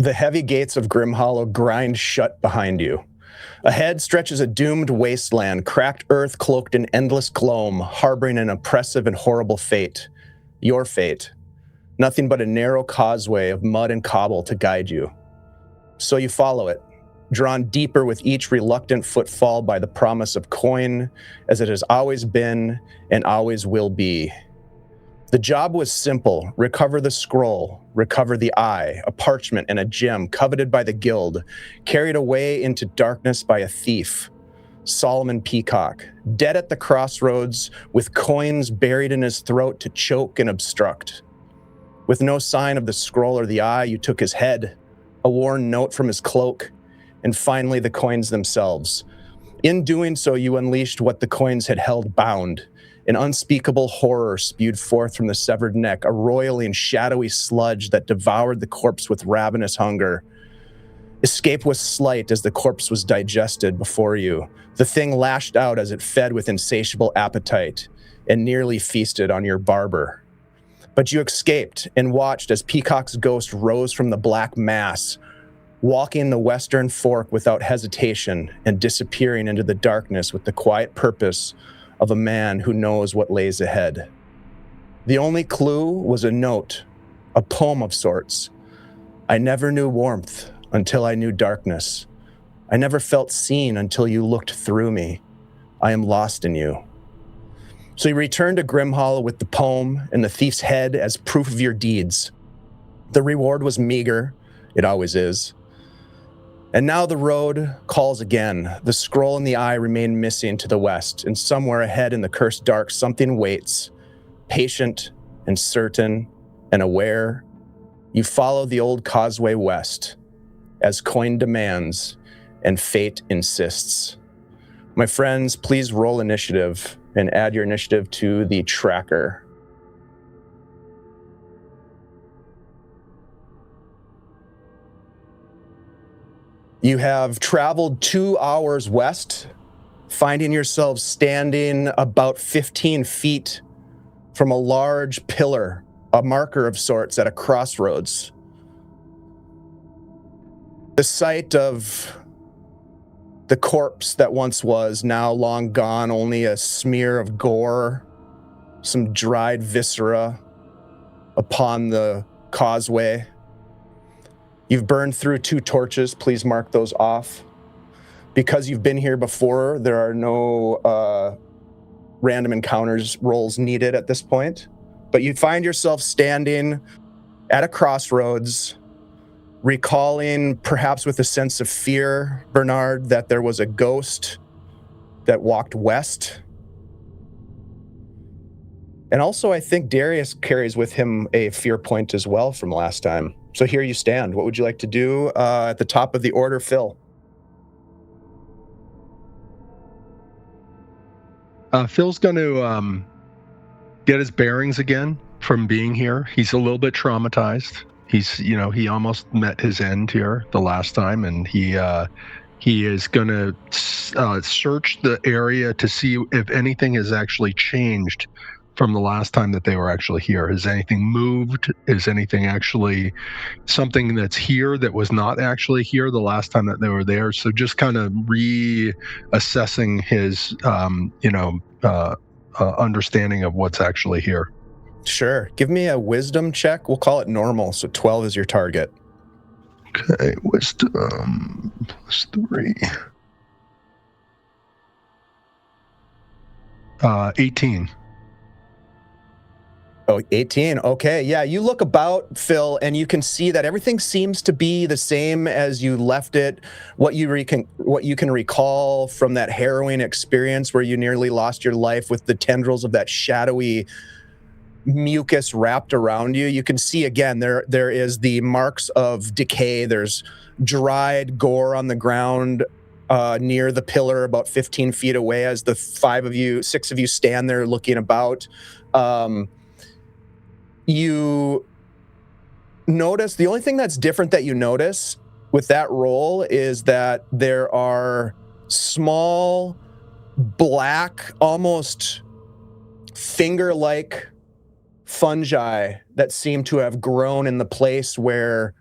The heavy gates of Grimhollow grind shut behind you. Ahead stretches a doomed wasteland, cracked earth cloaked in endless gloam, harboring an oppressive and horrible fate. Your fate. Nothing but a narrow causeway of mud and cobble to guide you. So you follow it, drawn deeper with each reluctant footfall by the promise of coin, as it has always been and always will be. The job was simple: recover the scroll, recover the eye, a parchment and a gem coveted by the guild, carried away into darkness by a thief, Solomon Peacock, dead at the crossroads with coins buried in his throat to choke and obstruct. With no sign of the scroll or the eye, you took his head, a worn note from his cloak, and finally the coins themselves. In doing so, you unleashed what the coins had held bound. An unspeakable horror spewed forth from the severed neck, a roiling, shadowy sludge that devoured the corpse with ravenous hunger. Escape was slight as the corpse was digested before you. The thing lashed out as it fed with insatiable appetite and nearly feasted on your Barber. But you escaped and watched as Peacock's ghost rose from the black mass, walking the western fork without hesitation and disappearing into the darkness with the quiet purpose of a man who knows what lays ahead. The only clue was a note, a poem of sorts. I never knew warmth until I knew darkness. I never felt seen until you looked through me. I am lost in you. So you returned to Grimhollow with the poem and the thief's head as proof of your deeds. The reward was meager. It always is. And now the road calls again. The scroll and the eye remain missing to the west, and somewhere ahead in the cursed dark, something waits, patient and certain and aware. You follow the old causeway west, as coin demands and fate insists. My friends, please roll initiative and add your initiative to the tracker. You have traveled 2 hours west, finding yourselves standing about 15 feet from a large pillar, a marker of sorts at a crossroads. The sight of the corpse that once was, now long gone, only a smear of gore, some dried viscera upon the causeway. You've burned through 2 torches. Please mark those off. Because you've been here before, there are no random encounters rolls needed at this point. But you find yourself standing at a crossroads, recalling, perhaps with a sense of fear, Bernard, that there was a ghost that walked west. And also, I think Darius carries with him a fear point as well from last time. So here you stand. What would you like to do at the top of the order, Phil? Phil's going to get his bearings again from being here. He's a little bit traumatized. He almost met his end here the last time, and he is going to search the area to see if anything has actually changed from the last time that they were actually here. Has anything moved? Is anything actually something that's here that was not actually here the last time that they were there? So just kind of reassessing his, understanding of what's actually here. Sure. Give me a wisdom check. We'll call it normal. So 12 is your target. Okay, wisdom plus 3. 18. Oh, 18. Okay. Yeah, you look about, Phil, and you can see that everything seems to be the same as you left it. What you can recall from that harrowing experience where you nearly lost your life with the tendrils of that shadowy mucus wrapped around you. You can see again there is the marks of decay. There's dried gore on the ground near the pillar about 15 feet away as the 6 of you stand there looking about. You notice, the only thing that's different that you notice with that roll is that there are small, black, almost finger-like fungi that seem to have grown in the place where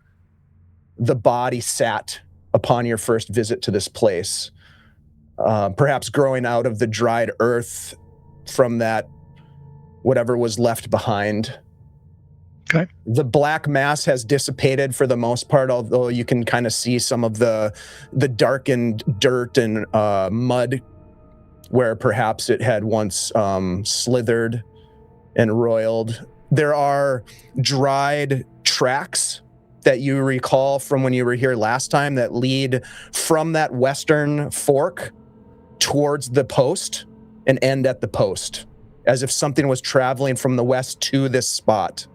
the body sat upon your first visit to this place. Perhaps growing out of the dried earth from that whatever was left behind. Okay. The black mass has dissipated for the most part, although you can kind of see some of the darkened dirt and mud where perhaps it had once slithered and roiled. There are dried tracks that you recall from when you were here last time that lead from that western fork towards the post and end at the post, as if something was traveling from the west to this spot.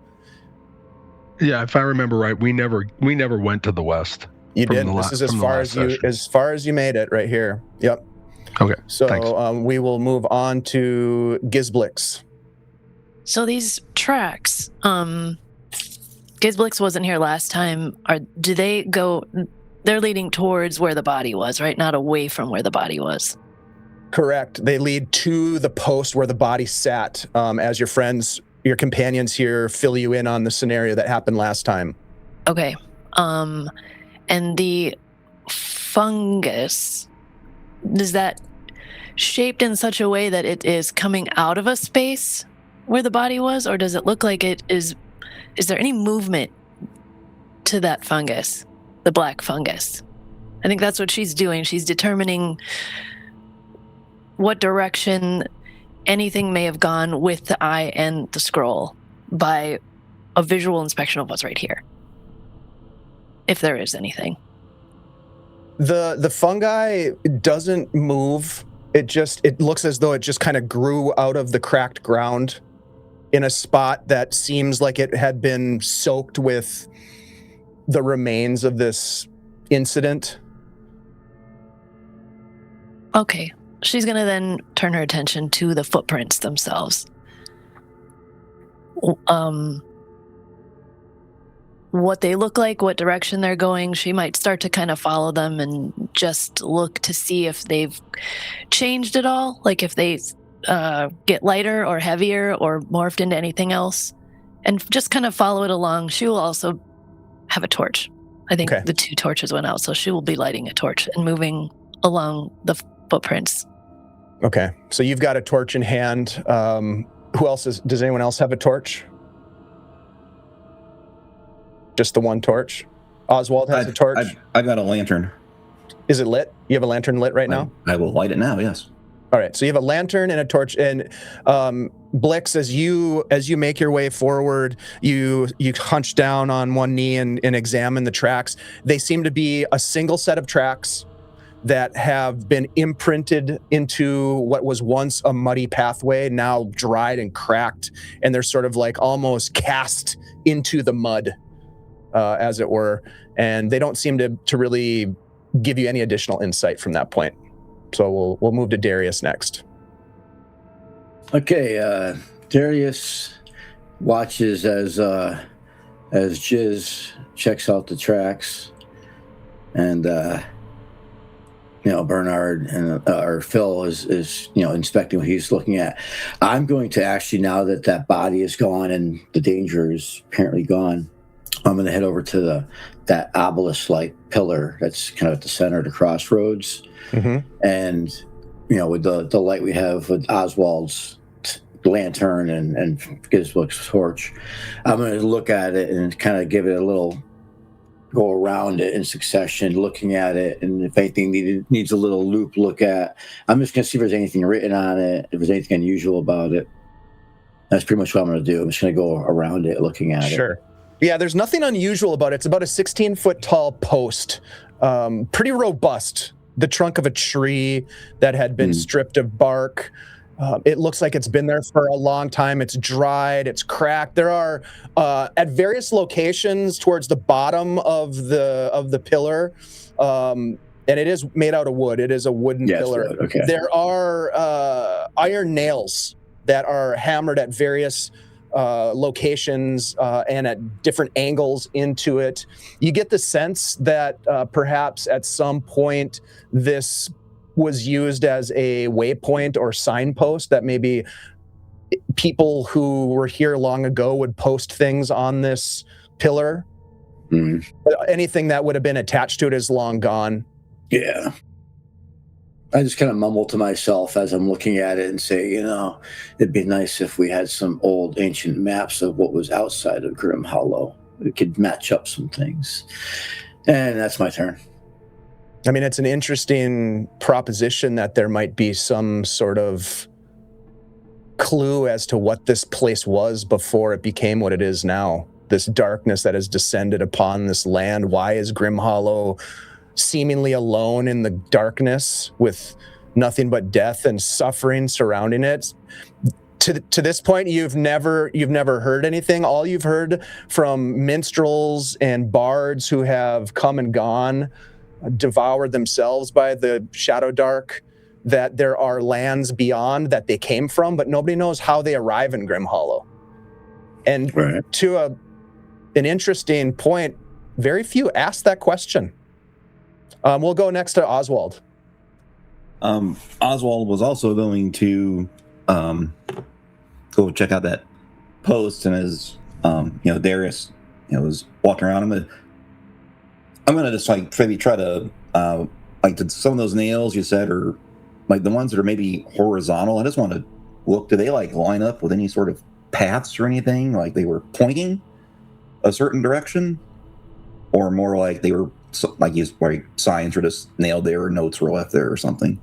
Yeah, if I remember right, we never went to the west. You didn't. This is as far as you made it right here. Yep. Okay. So we will move on to Gizblix. So these tracks, Gizblix wasn't here last time. Do they go? They're leading towards where the body was, right? Not away from where the body was. Correct. They lead to the post where the body sat, as your companions here fill you in on the scenario that happened last time. Okay. And the fungus, is that shaped in such a way that it is coming out of a space where the body was, or does it look like it is? Is there any movement to that fungus, the black fungus? I think that's what she's doing. She's determining what direction anything may have gone with the eye and the scroll by a visual inspection of what's right here, if there is anything. The fungi doesn't move. It looks as though it just kind of grew out of the cracked ground in a spot that seems like it had been soaked with the remains of this incident. Okay. She's going to then turn her attention to the footprints themselves. What they look like, what direction they're going, she might start to kind of follow them and just look to see if they've changed at all, like if they get lighter or heavier or morphed into anything else, and just kind of follow it along. She will also have a torch. I think The 2 torches went out, so she will be lighting a torch and moving along the footprints. Okay, so you've got a torch in hand. Who else does anyone else have a torch? Just the one torch? Oswald has a torch? I got a lantern. Is it lit? You have a lantern lit right now? I will light it now, yes. All right, so you have a lantern and a torch, and Blix, as you make your way forward, you hunch down on one knee and examine the tracks. They seem to be a single set of tracks that have been imprinted into what was once a muddy pathway, now dried and cracked, and they're sort of like almost cast into the mud, as it were, and they don't seem to really give you any additional insight from that point. So we'll move to Darius next. Okay, Darius watches as Jiz checks out the tracks, and Bernard and or Phil is inspecting what he's looking at. I'm going to actually, now that body is gone and the danger is apparently gone, I'm going to head over to that obelisk-like pillar that's kind of at the center of the crossroads. Mm-hmm. And, with the light we have with Oswald's lantern and Gizblix's torch, I'm going to look at it and kind of give it a little go around it in succession, looking at it, and if anything needs a little loop look at, I'm just going to see if there's anything written on it, if there's anything unusual about it. That's pretty much what I'm going to do. I'm just going to go around it, looking at it. Sure. Yeah, there's nothing unusual about it. It's about a 16-foot tall post, pretty robust. The trunk of a tree that had been stripped of bark. It looks like it's been there for a long time. It's dried, it's cracked. There are at various locations towards the bottom of the pillar, and it is made out of wood. It is a wooden pillar. Wood. Okay. There are iron nails that are hammered at various locations and at different angles into it. You get the sense that perhaps at some point this was used as a waypoint or signpost, that maybe people who were here long ago would post things on this pillar. Mm. Anything that would have been attached to it is long gone. Yeah. I just kind of mumble to myself as I'm looking at it and say, it'd be nice if we had some old ancient maps of what was outside of Grimhollow. We could match up some things. And that's my turn. I mean, it's an interesting proposition that there might be some sort of clue as to what this place was before it became what it is now. This darkness that has descended upon this land. Why is Grimhollow seemingly alone in the darkness with nothing but death and suffering surrounding it? To this point, you've never heard anything. All you've heard from minstrels and bards who have come and gone, devoured themselves by the Shadowdark, that there are lands beyond that they came from, but nobody knows how they arrive in Grimhollow. And Right. to an interesting point, very few ask that question. We'll go next to Oswald. Oswald was also going to go check out that post, and as Darius was walking around, I'm gonna just maybe try to did some of those nails you said are like the ones that are maybe horizontal. I just want to look, do they line up with any sort of paths or anything, like they were pointing a certain direction, or more like they were signs were just nailed there or notes were left there or something.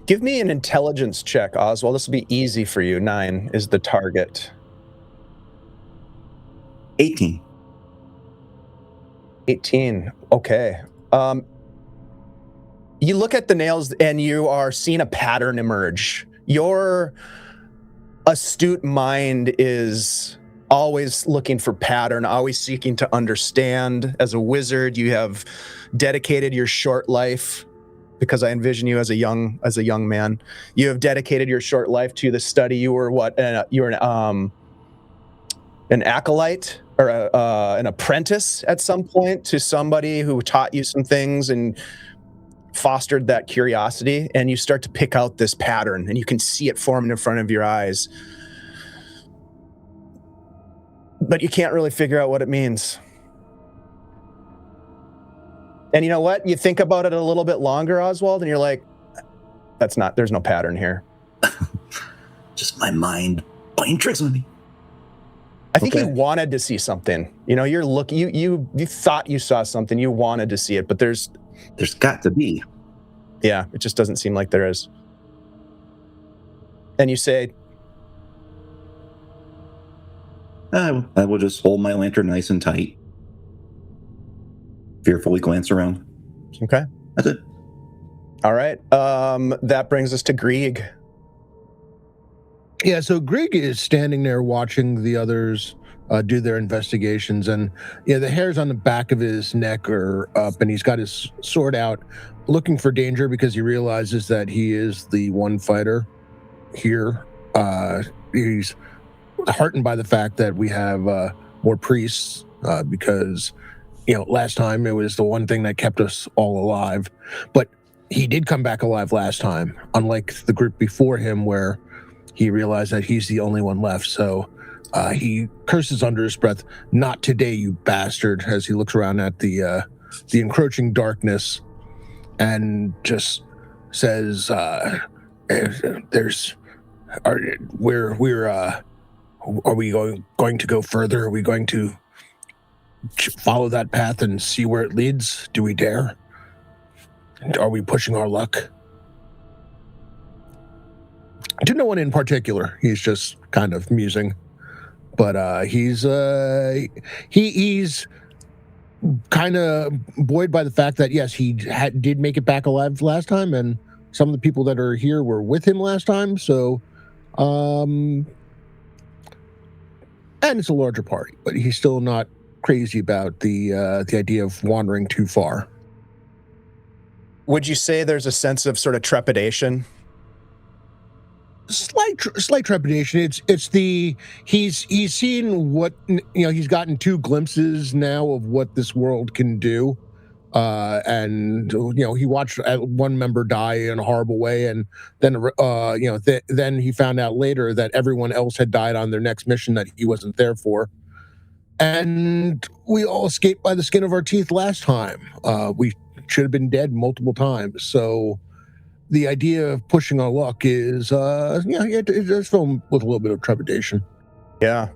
Give me an intelligence check, Oswald. This will be easy for you. 9 is the target. 18. 18. Okay. You look at the nails and you are seeing a pattern emerge. Your astute mind is always looking for pattern, always seeking to understand. As a wizard, you have dedicated your short life, because I envision you as a young man. You have dedicated your short life to the study. You were what? You were an acolyte or an apprentice at some point to somebody who taught you some things and fostered that curiosity. And you start to pick out this pattern, and you can see it forming in front of your eyes, but you can't really figure out what it means. And you know what? You think about it a little bit longer, Oswald, and you're like, there's no pattern here. Just my mind playing tricks with me. I think you wanted to see something. You're looking, you thought you saw something, you wanted to see it, but there's got to be. Yeah, it just doesn't seem like there is. And you say, I will just hold my lantern nice and tight. Fearfully glance around. Okay. That's it. All right. That brings us to Grieg. Yeah, so Grieg is standing there watching the others do their investigations, and the hairs on the back of his neck are up, and he's got his sword out, looking for danger because he realizes that he is the one fighter here. He's heartened by the fact that we have more priests because last time it was the one thing that kept us all alive, but he did come back alive last time, unlike the group before him where he realized that he's the only one left. So he curses under his breath, "Not today, you bastard," as he looks around at the encroaching darkness and just says, are we going to go further? Are we going to follow that path and see where it leads? Do we dare? Are we pushing our luck? To no one in particular. He's just kind of musing, but he's kind of buoyed by the fact that yes, he did make it back alive last time, and some of the people that are here were with him last time. So, and it's a larger party, but he's still not crazy about the idea of wandering too far. Would you say there's a sense of sort of trepidation? Slight trepidation. It's he's seen what he's gotten 2 glimpses now of what this world can do, and he watched one member die in a horrible way, and then then he found out later that everyone else had died on their next mission that he wasn't there for. And we all escaped by the skin of our teeth last time. We should have been dead multiple times. So the idea of pushing our luck is, it does fill with a little bit of trepidation. Yeah.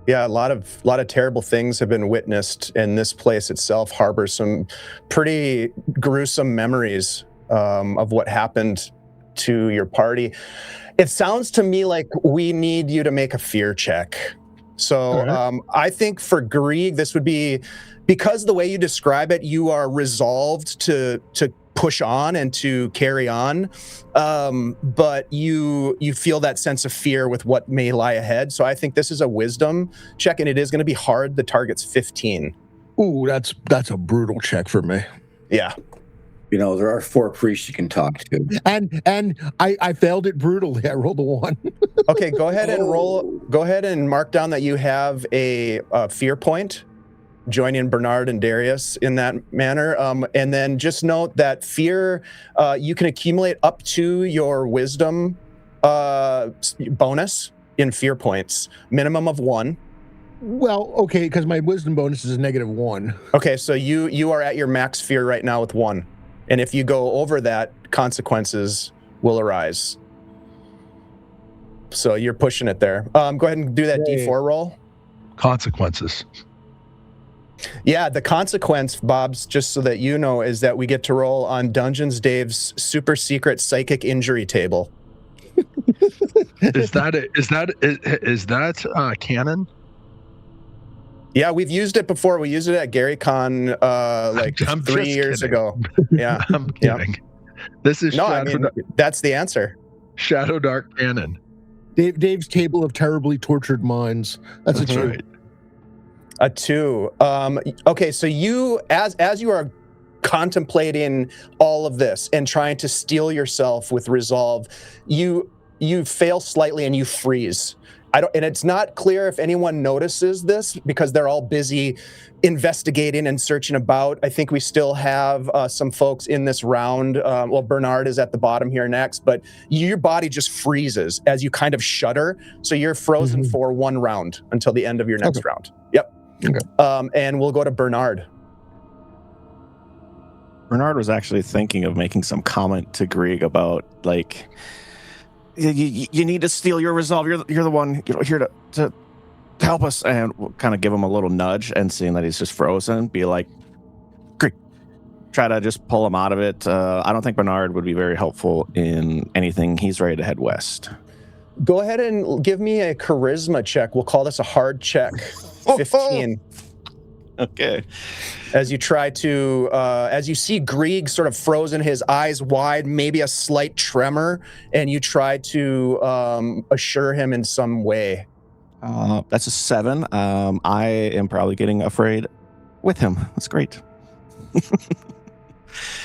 Yeah, a lot of terrible things have been witnessed, and this place itself harbors some pretty gruesome memories of what happened to your party. It sounds to me like we need you to make a fear check. So right. I think for Grieg, this would be, because the way you describe it, you are resolved to push on and to carry on, but you feel that sense of fear with what may lie ahead. So I think this is a wisdom check, and it is going to be hard. The target's 15. Ooh, that's a brutal check for me. Yeah. You know, there are 4 priests you can talk to. And I failed it brutally. I rolled a 1. Okay, go ahead and roll. Go ahead and mark down that you have a fear point, joining Bernard and Darius in that manner. And then just note that fear, you can accumulate up to your wisdom bonus in fear points, minimum of 1. Well, okay, because my wisdom bonus is a -1. Okay, so you are at your max fear right now with 1. And if you go over that, consequences will arise. So you're pushing it there. Go ahead and do that D4 roll. Consequences. Yeah, the consequence, Bob's, just so that you know, is that we get to roll on Dungeons Dave's super secret psychic injury table. Is that canon? Yeah, we've used it before. We used it at GaryCon I'm 3 just years kidding. ago. Yeah. I'm kidding. This is that's the answer. Shadowdark canon. Dave's table of terribly tortured minds. That's a 2. Right. A 2. Okay, so you, as you are contemplating all of this and trying to steel yourself with resolve, you fail slightly and you freeze. And it's not clear if anyone notices this because they're all busy investigating and searching about. I think we still have some folks in this round. Well, Bernard is at the bottom here next, but your body just freezes as you kind of shudder. So you're frozen for 1 round until the end of your next round. Yep. Okay. And we'll go to Bernard. Bernard was actually thinking of making some comment to Grieg about, like, you need to steal your resolve. You're the one here to help us, and we'll kind of give him a little nudge. And seeing that he's just frozen, be like, Grieg, try to just pull him out of it. I don't think Bernard would be very helpful in anything. He's ready to head west. Go ahead and give me a charisma check. We'll call this a hard check. 15. Okay. As you try to, as you see Grieg sort of frozen, his eyes wide, maybe a slight tremor, and you try to assure him in some way. That's a 7. I am probably getting afraid with him. That's great.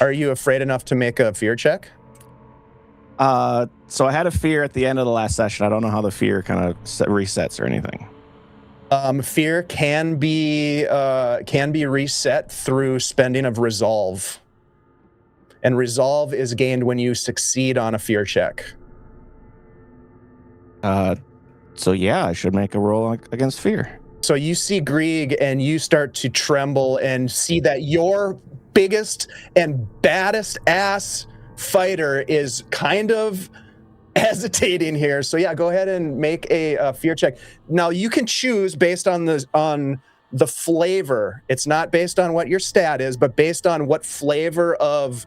Are you afraid enough to make a fear check? So I had a fear at the end of the last session. I don't know how the fear kind of resets or anything. Fear can be reset through spending of resolve. And resolve is gained when you succeed on a fear check. So yeah, I should make a roll against fear. So you see Grieg and you start to tremble and see that your biggest and baddest ass fighter is kind of hesitating here. So yeah, go ahead and make a fear check. Now you can choose based on the flavor. It's not based on what your stat is, but based on what flavor of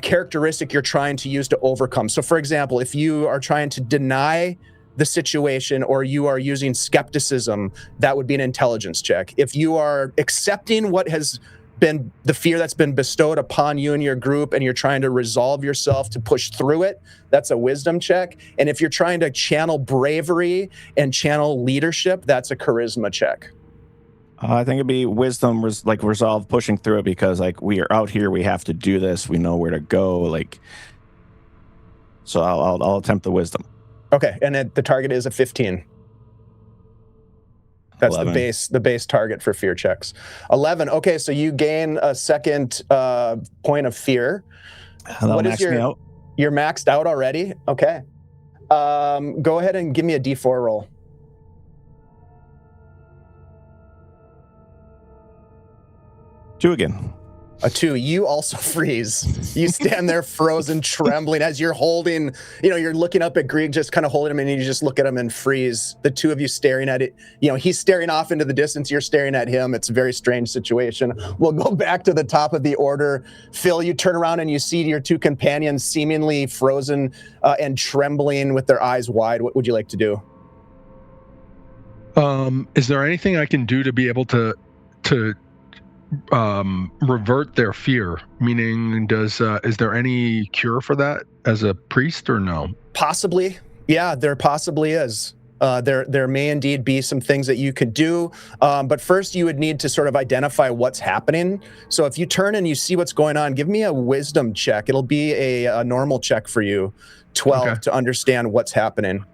characteristic you're trying to use to overcome. So for example, if you are trying to deny the situation or you are using skepticism, that would be an intelligence check. If you are accepting what has been the fear that's been bestowed upon you and your group and you're trying to resolve yourself to push through it, that's a wisdom check. And if you're trying to channel bravery and channel leadership, that's a charisma check. I think it'd be wisdom, resolve pushing through it, because like we are out here, we have to do this, we know where to go, like. So I'll attempt the wisdom. Okay, and the target is a 15. That's 11. the base target for fear checks. 11. Okay, so you gain a second point of fear. That'll max me out. You're maxed out already? Okay. Go ahead and give me a D4 roll. 2 again. A 2. You also freeze. You stand there frozen, trembling as you're holding, you're looking up at Grieg, just kind of holding him, and you just look at him and freeze. The two of you staring at it. He's staring off into the distance. You're staring at him. It's a very strange situation. We'll go back to the top of the order. Phil, you turn around and you see your 2 companions seemingly frozen and trembling with their eyes wide. What would you like to do? Is there anything I can do to be able to revert their fear? Meaning, is there any cure for that as a priest or no? Possibly. Yeah, there possibly is. There may indeed be some things that you could do, but first you would need to sort of identify what's happening. So if you turn and you see what's going on, give me a wisdom check. It'll be a normal check for you, 12, to understand what's happening.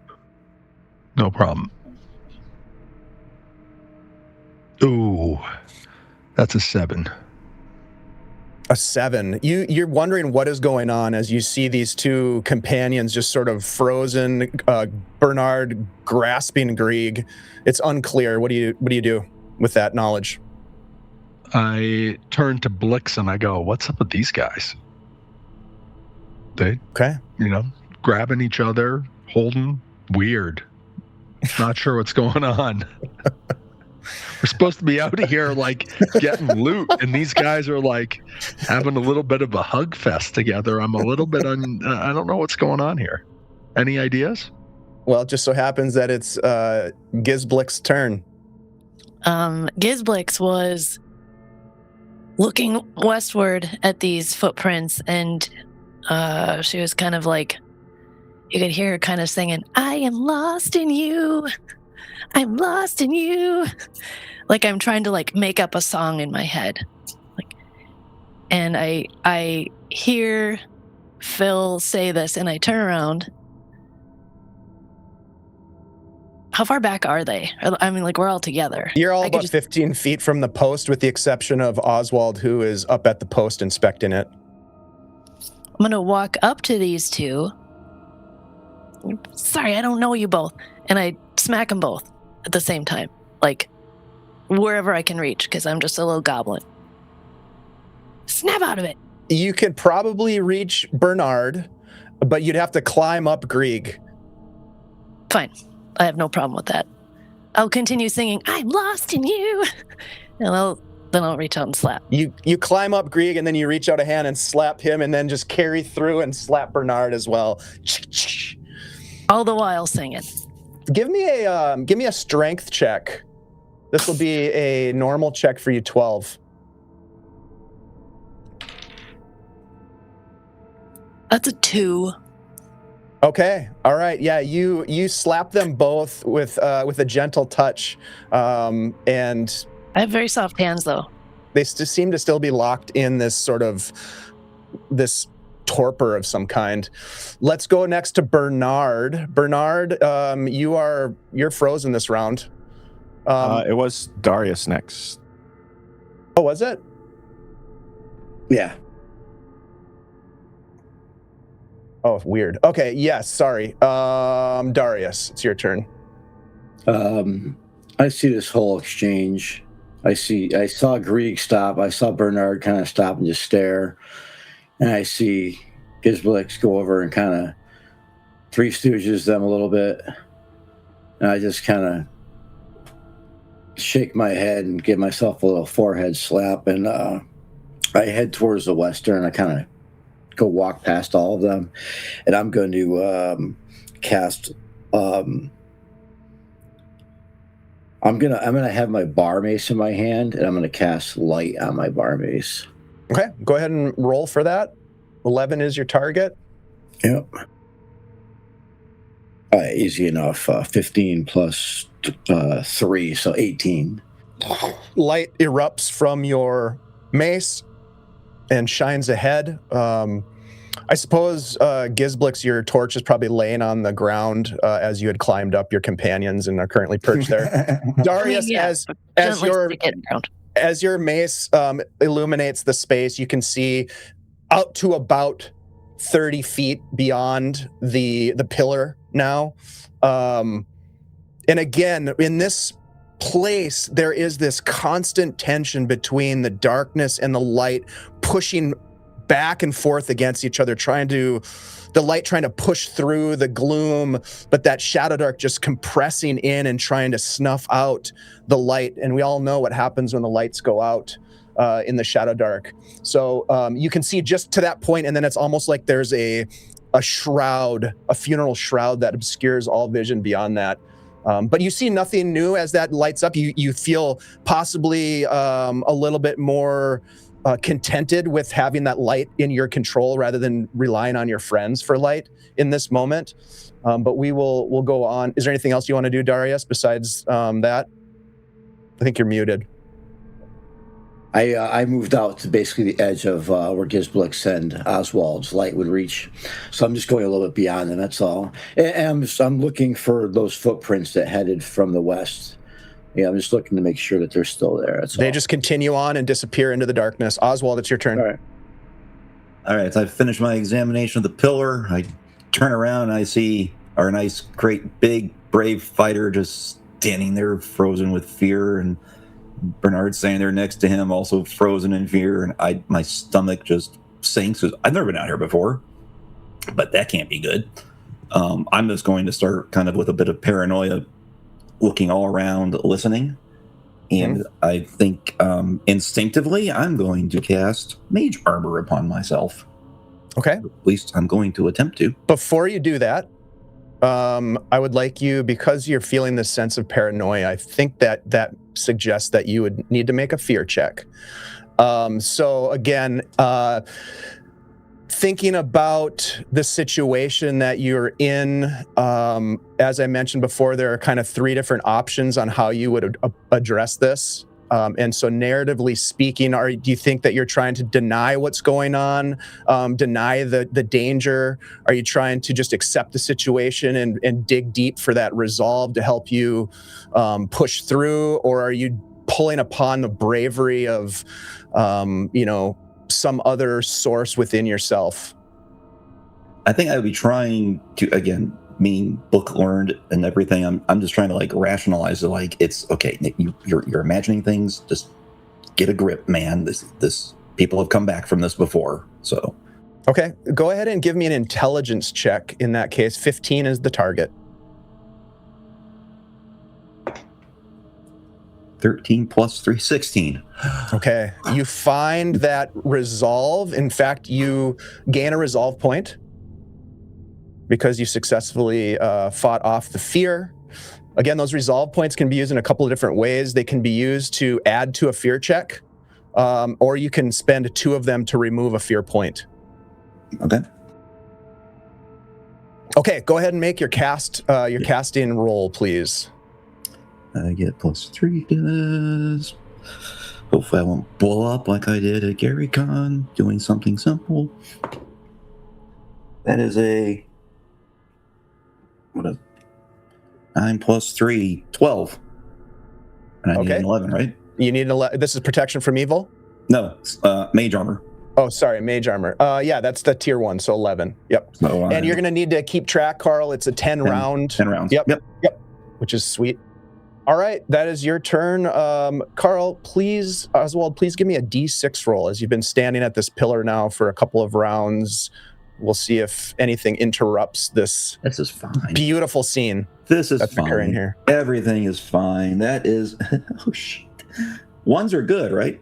No problem. Ooh, that's a 7. A 7. You're wondering what is going on as you see these 2 companions just sort of frozen. Bernard grasping Grieg. It's unclear. What do you do with that knowledge? I turn to Blix and I go, "What's up with these guys? They, grabbing each other, holding, weird. Not sure what's going on." We're supposed to be out of here, getting loot, and these guys are, having a little bit of a hug fest together. I'm a little bit I don't know what's going on here. Any ideas? Well, it just so happens that it's Gizblix's turn. Gizblix was looking westward at these footprints, and she was kind of you could hear her kind of singing, "I am lost in you. I'm lost in you." I'm trying to make up a song in my head. And I hear Phil say this, and I turn around. How far back are they? I mean, we're all together. You're all about 15 feet from the post, with the exception of Oswald, who is up at the post inspecting it. I'm going to walk up to these 2. "Sorry, I don't know you both." And I smack them both at the same time. Wherever I can reach, because I'm just a little goblin. Snap out of it. You could probably reach Bernard, but you'd have to climb up Grieg. Fine. I have no problem with that. I'll continue singing, "I'm lost in you." And then I'll reach out and slap. You climb up Grieg, and then you reach out a hand and slap him, and then just carry through and slap Bernard as well. All the while singing. Give me a strength check. This will be a normal check for you, 12. That's a 2. Okay. All right. Yeah. You slap them both with a gentle touch, and I have very soft hands, though. They seem to still be locked in this sort of torpor of some kind. Let's go next to Bernard. Bernard, you're frozen this round. It was Darius next. Oh, was it? Yeah. Oh, weird. Okay, yes, sorry. Darius, it's your turn. I see this whole exchange. I saw Grieg stop. I saw Bernard kind of stop and just stare. And I see Gizblix go over and kind of Three Stooges them a little bit. And I just kind of shake my head and give myself a little forehead slap. And I head towards the western. I kind of go walk past all of them. And I'm going to cast... I'm gonna have my bar mace in my hand, and I'm gonna cast light on my bar mace. Okay, go ahead and roll for that. 11 is your target. Yep. Easy enough. 15 plus 3, so 18. Light erupts from your mace and shines ahead. I suppose, Gizblix, your torch is probably laying on the ground as you had climbed up your companions and are currently perched there. Darius, as your mace illuminates the space, you can see out to about 30 feet beyond the pillar now. And again, in this place, there is this constant tension between the darkness and the light pushing back and forth against each other, the light trying to push through the gloom, but that Shadowdark just compressing in and trying to snuff out the light. And we all know what happens when the lights go out in the Shadowdark. So you can see just to that point, and then it's almost like there's a shroud, a funeral shroud that obscures all vision beyond that. But you see nothing new as that lights up. You feel possibly a little bit more contented with having that light in your control rather than relying on your friends for light in this moment. But we'll go on. Is there anything else you want to do, Darius, besides that? I think you're muted. I moved out to basically the edge of where Gisblick and Oswald's light would reach. So I'm just going a little bit beyond them, that's all. And I'm looking for those footprints that headed from the west. Yeah, I'm just looking to make sure that they're still there. They just continue on and disappear into the darkness. Oswald, it's your turn. All right, so I've finished my examination of the pillar. I turn around and I see our nice, great, big, brave fighter just standing there frozen with fear, and Bernard standing there next to him, also frozen in fear, and my stomach just sinks. I've never been out here before, but that can't be good. I'm just going to start kind of with a bit of paranoia, looking all around, listening, and I think instinctively I'm going to cast Mage Armor upon myself. Okay. At least I'm going to attempt to. Before you do that, I would like you, because you're feeling this sense of paranoia, I think that suggests that you would need to make a fear check. So again, thinking about the situation that you're in, as I mentioned before, there are kind of three different options on how you would address this. And so narratively speaking, do you think that you're trying to deny what's going on, deny the danger? Are you trying to just accept the situation and dig deep for that resolve to help you push through? Or are you pulling upon the bravery of, some other source within yourself? I think I would be trying to, again, meaning book learned and everything, I'm just trying to rationalize it. It's okay, you're imagining things, just get a grip, man. This people have come back from this before. So okay, go ahead and give me an intelligence check in that case. 15 is the target. 13 plus 3, 16. Okay, you find that resolve. In fact, you gain a resolve point because you successfully fought off the fear. Again, those resolve points can be used in a couple of different ways. They can be used to add to a fear check, or you can spend 2 of them to remove a fear point. Okay, go ahead and make your casting roll, please. I get plus 3 to this. Hopefully I won't blow up like I did at Gary Con, doing something simple. That is a 9 plus 3, 12. And I need an 11, right? You need an 11. This is protection from evil? No, mage armor. Oh, sorry, mage armor. Yeah, that's the tier 1, so 11. Yep. So, and you're going to need to keep track, Carl. It's a 10 round. 10 rounds. Yep. Which is sweet. All right, that is your turn. Carl, please, Oswald, please give me a D6 roll as you've been standing at this pillar now for a couple of rounds. We'll see if anything interrupts this. This is fine. Beautiful scene. This is that's fine. Occurring here. Everything is fine. That is, oh shit. Ones are good, right?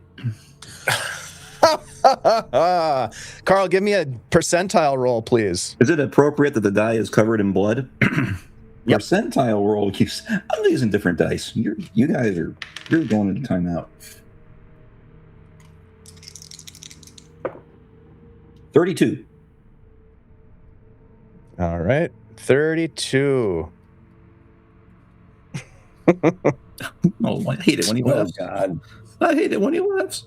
Carl, give me a percentile roll, please. Is it appropriate that the die is covered in blood? Yep. Percentile roll keeps. I'm using different dice. You guys are going into timeout. 32. All right, 32. Oh, I hate it when he laughs. Oh God, I hate it when he laughs.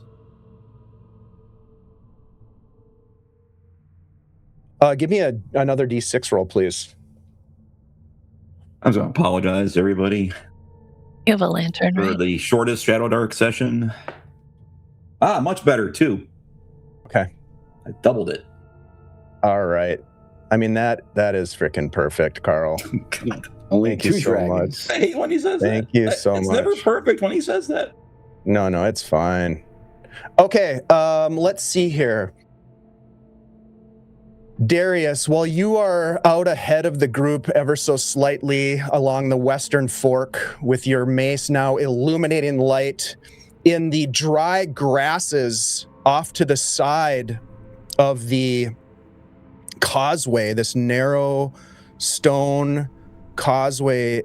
Give me another D6 roll, please. I was going to apologize to everybody. You have a lantern, for right? the shortest Shadowdark session. Much better, too. Okay. I doubled it. All right. I mean, that is freaking perfect, Carl. Only Thank you 2 so dragons. I hate when he says that. Thank you so It's much. never perfect when he says that. No, it's fine. Okay, let's see here. Darius, while you are out ahead of the group ever so slightly along the western fork with your mace now illuminating light, in the dry grasses off to the side of the causeway, this narrow stone causeway,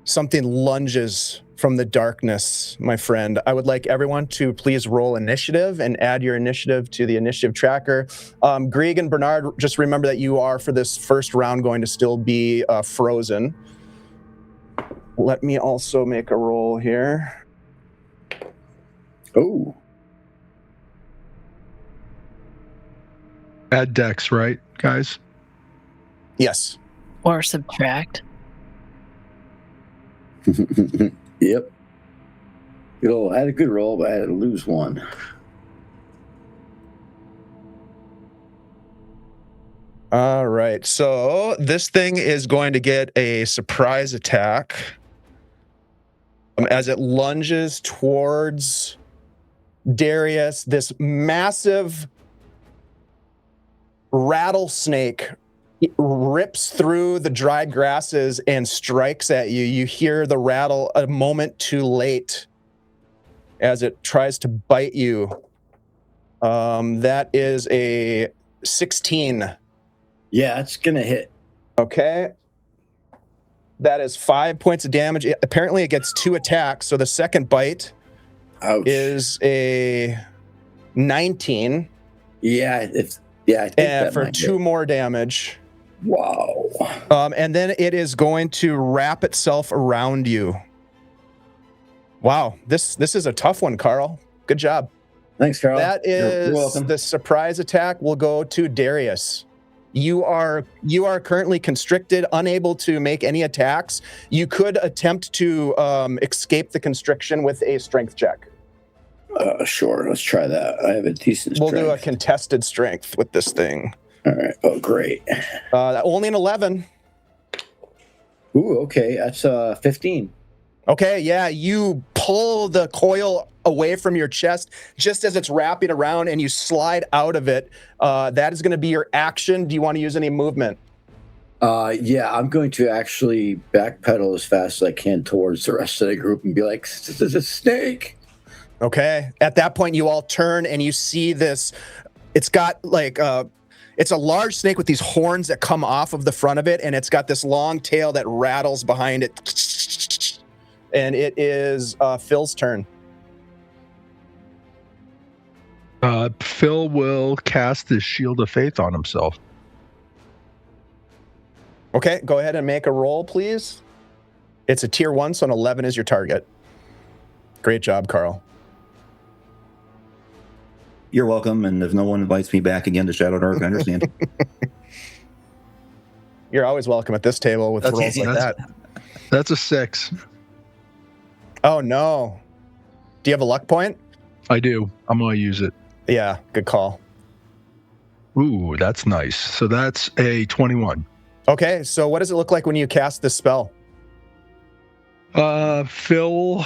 something lunges from the darkness, my friend. I would like everyone to please roll initiative and add your initiative to the initiative tracker. Grieg and Bernard, just remember that you are, for this first round, going to still be frozen. Let me also make a roll here. Oh, Add dex, right, guys? Yes. Or subtract. yep. I had a good roll, but I had to lose 1. All right. So this thing is going to get a surprise attack as it lunges towards Darius. This massive rattlesnake rips through the dried grasses and strikes at you. You hear the rattle a moment too late as it tries to bite you. That is a 16. Yeah, it's going to hit. Okay. That is 5 points of damage. Apparently it gets 2 attacks, so the second bite Ouch. is a 19. Yeah, I think that for might 2 hit. more damage. Wow. And then it is going to wrap itself around you. Wow, this is a tough one, Carl. Good job. Thanks, Carl. That You're is welcome. the surprise attack will go to Darius. You are currently constricted, unable to make any attacks. You could attempt to escape the constriction with a strength check. Sure, let's try that. I have a decent We'll strength. do a contested strength with this thing. All right. Oh, great. Only an 11. Ooh, okay. That's 15. Okay, yeah, you pull the coil away from your chest just as it's wrapping around and you slide out of it. That is going to be your action. Do you want to use any movement? Yeah, I'm going to actually backpedal as fast as I can towards the rest of the group and be like, this is a snake. Okay. At that point, you all turn and you see this. It's got like it's a large snake with these horns that come off of the front of it, and it's got this long tail that rattles behind it. And it is Phil's turn. Phil will cast his Shield of Faith on himself. Okay, go ahead and make a roll, please. It's a tier 1, so an 11 is your target. Great job, Carl. You're welcome, and if no one invites me back again to Shadowdark, I understand. You're always welcome at this table with rolls like that. That's a 6. Oh, no. Do you have a luck point? I do. I'm going to use it. Yeah, good call. Ooh, that's nice. So that's a 21. Okay, so what does it look like when you cast this spell? Phil,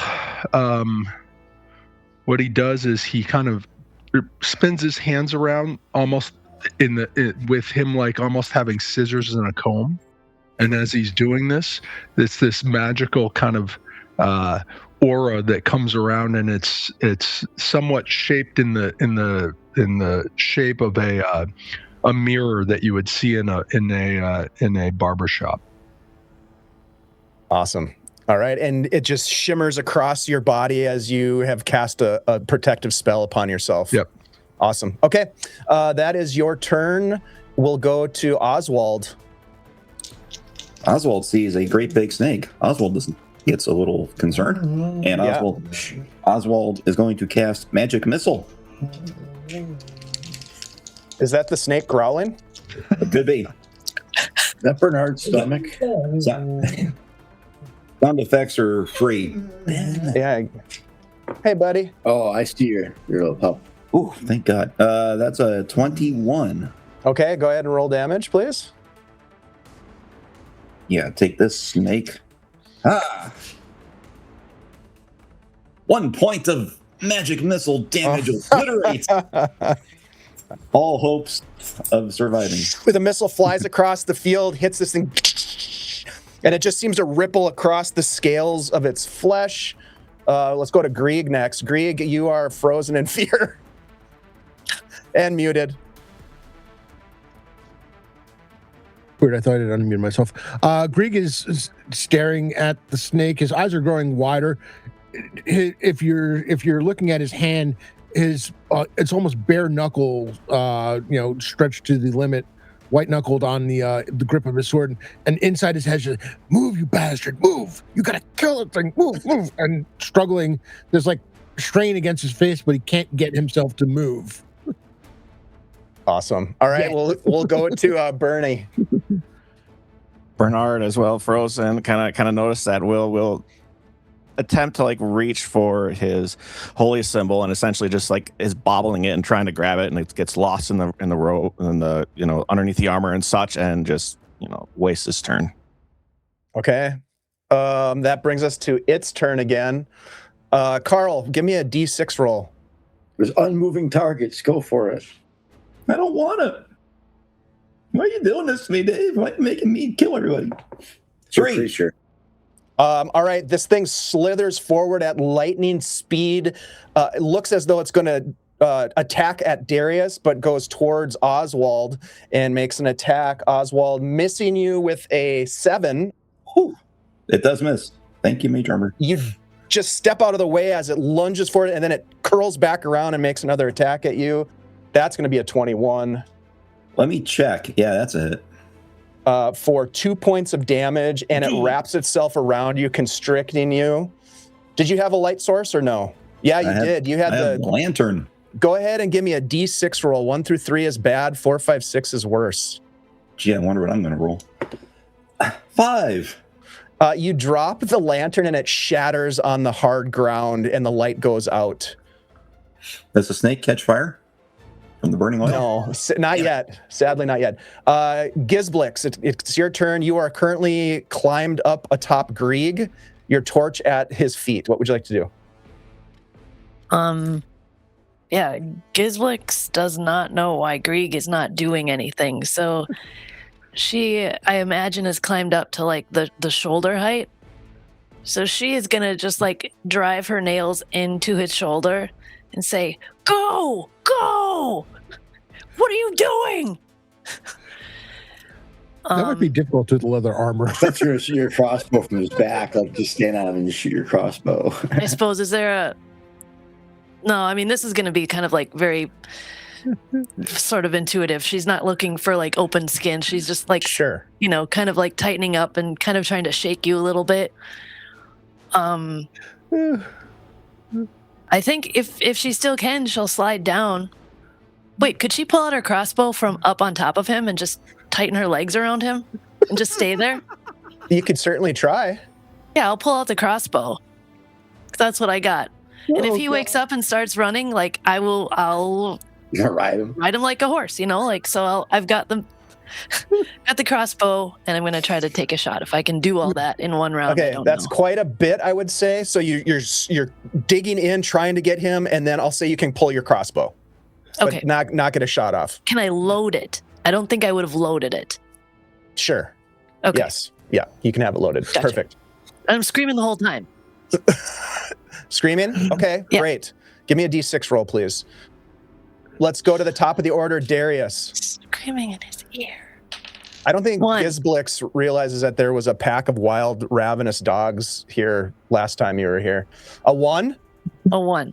what he does is he kind of spins his hands around almost with him like almost having scissors and a comb. And as he's doing this, it's this magical kind of aura that comes around, and it's somewhat shaped in the shape of a mirror that you would see in a barber shop. Awesome. All right, and it just shimmers across your body as you have cast a protective spell upon yourself. Yep. Awesome. Okay, that is your turn. We'll go to Oswald. Oswald sees a great big snake. Oswald gets a little concerned, and Oswald is going to cast Magic Missile. Is that the snake growling? It could be. That Bernard's stomach. Sound effects are free. Yeah. Hey, buddy. Oh, I see your little pup. Ooh, thank God. That's a 21. Okay, go ahead and roll damage, please. Yeah, take this, snake. Ah! 1 point of magic missile damage obliterates all hopes of surviving. The missile flies across the field, hits this thing, and it just seems to ripple across the scales of its flesh. Let's go to Grieg next. Grieg, you are frozen in fear and muted. Weird, I thought I did unmute myself. Grieg is staring at the snake. His eyes are growing wider. If you're looking at his hand, it's almost bare knuckle, stretched to the limit, white knuckled on the grip of his sword, and inside his head, just, move, you bastard, move! You gotta kill it thing, move! And struggling, there's like strain against his face, but he can't get himself to move. Awesome. All right, Yeah. we'll go to Bernie. Bernard as well, frozen. Kind of noticed that. Will attempt to like reach for his holy symbol and essentially just like is bobbling it and trying to grab it, and it gets lost in the row and the underneath the armor and such, and just wastes his turn. Okay. That brings us to its turn again. Carl, give me a D6 roll. There's unmoving targets. Go for it. I don't want to. Why are you doing this to me, Dave? Why are you making me kill everybody? It's your 3. creature. All right, this thing slithers forward at lightning speed. It looks as though it's going to attack at Darius, but goes towards Oswald and makes an attack. Oswald missing you with a 7. Whew. It does miss. Thank you, Mage Armor. You just step out of the way as it lunges forward, and then it curls back around and makes another attack at you. That's going to be a 21. Let me check. Yeah, that's a hit. For 2 points of damage, and it wraps itself around you, constricting you. Did you have a light source or no? Yeah, you did. You had the the lantern. Go ahead and give me a D6 roll. 1 through 3 is bad. 4, 5, 6 is worse. Gee, I wonder what I'm going to roll. 5. You drop the lantern, and it shatters on the hard ground, and the light goes out. Does the snake catch fire from the burning oil? No, not yet. Sadly, not yet. Gizblix, it's your turn. You are currently climbed up atop Grieg, your torch at his feet. What would you like to do? Yeah, Gizblix does not know why Grieg is not doing anything. So she, I imagine, has climbed up to like the shoulder height. So she is gonna just like drive her nails into his shoulder and say, "Go! Go! What are you doing?" That might be difficult with the leather armor. That's your crossbow from his back, like just stand on him and shoot your crossbow. I suppose, is there a... No, I mean, this is going to be kind of like very sort of intuitive. She's not looking for like open skin. She's just like, Sure. Kind of like tightening up and kind of trying to shake you a little bit. I think if she still can, she'll slide down. Wait, could she pull out her crossbow from up on top of him and just tighten her legs around him and just stay there? You could certainly try. Yeah, I'll pull out the crossbow. That's what I got. And if he wakes up and starts running, like I'll You're gonna ride him. ride him like a horse, I've got the crossbow, and I'm gonna try to take a shot. If I can do all that in one round, I Okay, don't that's know. quite a bit, I would say. So you're digging in, trying to get him, and then I'll say you can pull your crossbow. Okay. But not get a shot off. Can I load it? I don't think I would have loaded it. Sure. Okay. Yes. Yeah, you can have it loaded. Gotcha. Perfect. I'm screaming the whole time. Screaming? Okay, Yeah. great. Give me a D6 roll, please. Let's go to the top of the order, Darius. Screaming in his ear. I don't think 1. Gizblix realizes that there was a pack of wild, ravenous dogs here last time you were here. A 1? A 1.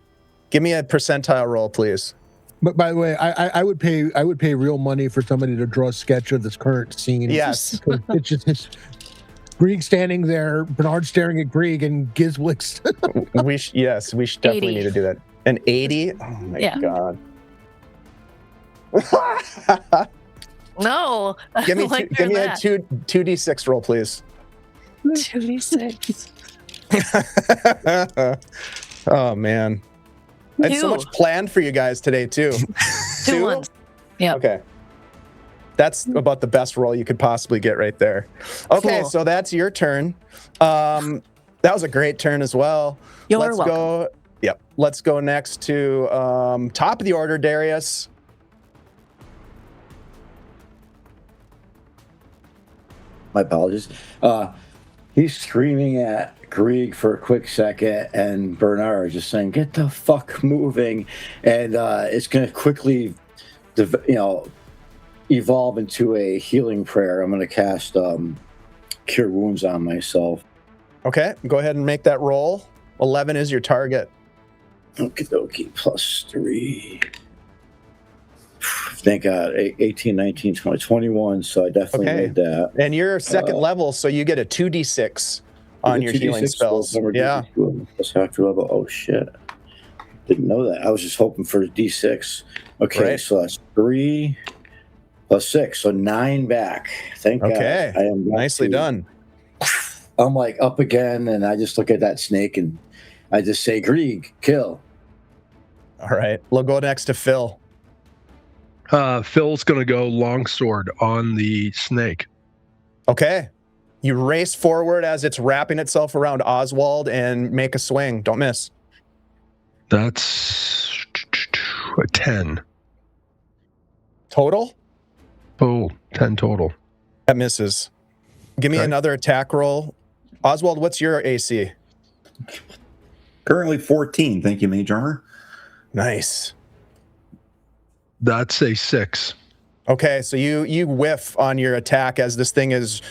Give me a percentile roll, please. But by the way, I would pay real money for somebody to draw a sketch of this current scene. Yes. It's Grieg standing there, Bernard staring at Grieg, and Gizblix. we should definitely 80. need to do that. An 80? Oh my Yeah. god. No. give me I like give me a that. 2d6 roll, please. 2d6. Oh man. I had so Two. much planned for you guys today too. 2 ones. Yeah. Okay. That's about the best roll you could possibly get right there. Okay, Cool. so that's your turn. That was a great turn as well. You're Let's welcome. go. Yep. Let's go next to top of the order, Darius. My apologies. He's screaming at Grieg for a quick second, and Bernard just saying, "Get the fuck moving!" And it's going to quickly, evolve into a healing prayer. I'm going to cast Cure Wounds on myself. Okay, go ahead and make that roll. 11 is your target. Okie dokie, +3. Thank God. 18, 19, 20, 21. So I definitely Okay. made that. And you're second level, so you get a 2d6 on your healing spells. Yeah. Plus half your level. Oh, shit. Didn't know that. I was just hoping for a D6. Okay, Right. so that's 3 plus 6. So 9 back. Thank Okay. God. I am back Nicely to- done. I'm like up again, and I just look at that snake, and I just say, Grieg, kill. All right. We'll go next to Phil. Phil's going to go longsword on the snake. Okay. You race forward as it's wrapping itself around Oswald and make a swing. Don't miss. That's a 10. Total? Oh, 10 total. That misses. Give me Okay. another attack roll. Oswald, what's your AC? Currently 14. Thank you, Mage Armor. Nice. That's a 6. Okay, so you whiff on your attack as this thing is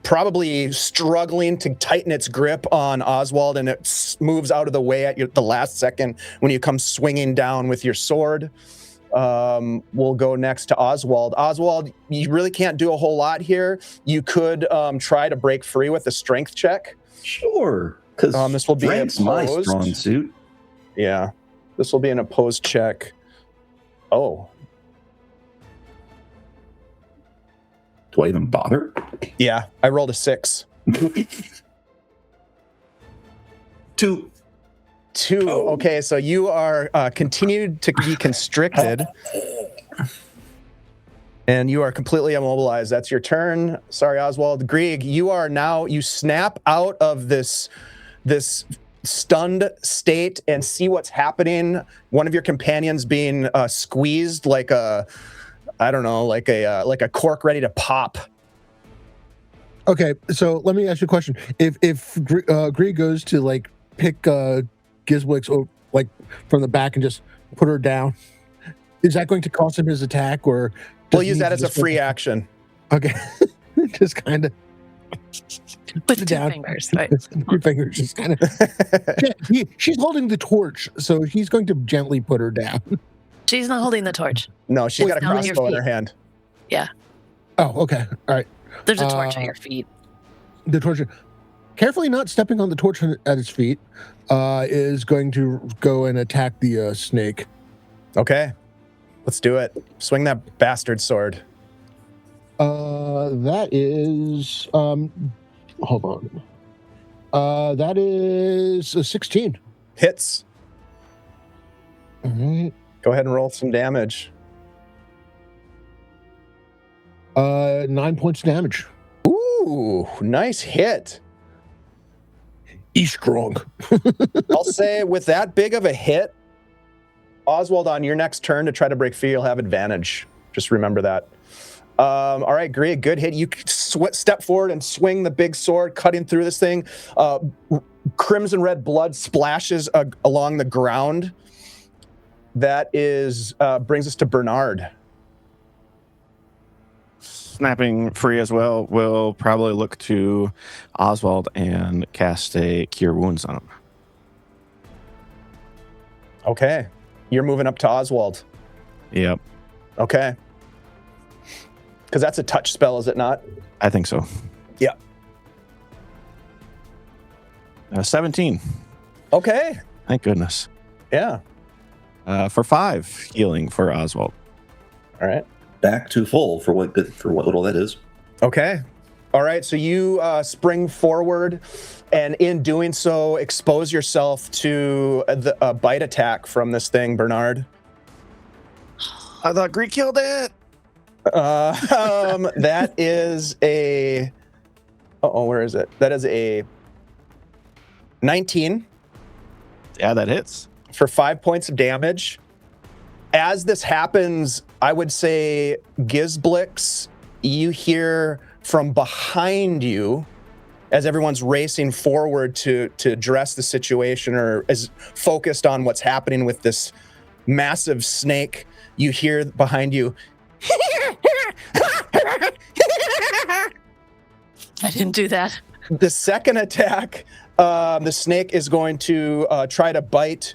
probably struggling to tighten its grip on Oswald, and it moves out of the way at the last second when you come swinging down with your sword. We'll go next to Oswald. Oswald, you really can't do a whole lot here. You could try to break free with a strength check. Sure. Because This will be strength's my opposed. strong suit. Yeah, this will be an opposed check. Oh, Do I even bother? yeah, I rolled a 6. 2. 2. Oh. Okay, so you are continued to be constricted, and you are completely immobilized. That's your turn. Sorry, Oswald. Grieg, you snap out of this stunned state and see what's happening. One of your companions being squeezed like a cork ready to pop. Okay, so let me ask you a question. If Grieg goes to like pick Giswix from the back and just put her down, is that going to cost him his attack, or We'll does he use need that to as a just free put- action. Okay, just kind of With two down. fingers. Right. Your fingers just kind of. She's holding the torch, so he's going to gently put her down. She's not holding the torch. No, she's Well, got a it's not on your crossbow in her feet. hand. Oh, okay, all right. There's a torch at your feet. The torch, carefully not stepping on the torch at his feet, is going to go and attack the snake. Okay, let's do it. Swing that bastard sword. That is hold on. That is a 16. Hits. All right. Go ahead and roll some damage. 9 points damage. Ooh, nice hit. He's strong. I'll say with that big of a hit, Oswald, on your next turn to try to break free, you'll have advantage. Just remember that. All right, Grieg, good hit. You step forward and swing the big sword, cutting through this thing. Crimson red blood splashes along the ground. That brings us to Bernard. Snapping free as well, we'll probably look to Oswald and cast a Cure Wounds on him. Okay, you're moving up to Oswald. Yep, Okay. Because that's a touch spell, is it not? I think so. Yeah. 17. Okay. Thank goodness. Yeah. For 5 healing for Oswald. All right. Back to full for what little that is. Okay. All right. So you spring forward, and in doing so, expose yourself to a bite attack from this thing, Bernard. I thought Greek killed it. That is a. Where is it? That is a 19 Yeah, that hits. for 5 points of damage. As this happens, I would say, Gizblix, you hear from behind you, as everyone's racing forward to address the situation or is focused on what's happening with this massive snake, you hear behind you. I didn't do that. The second attack, the snake is going to try to bite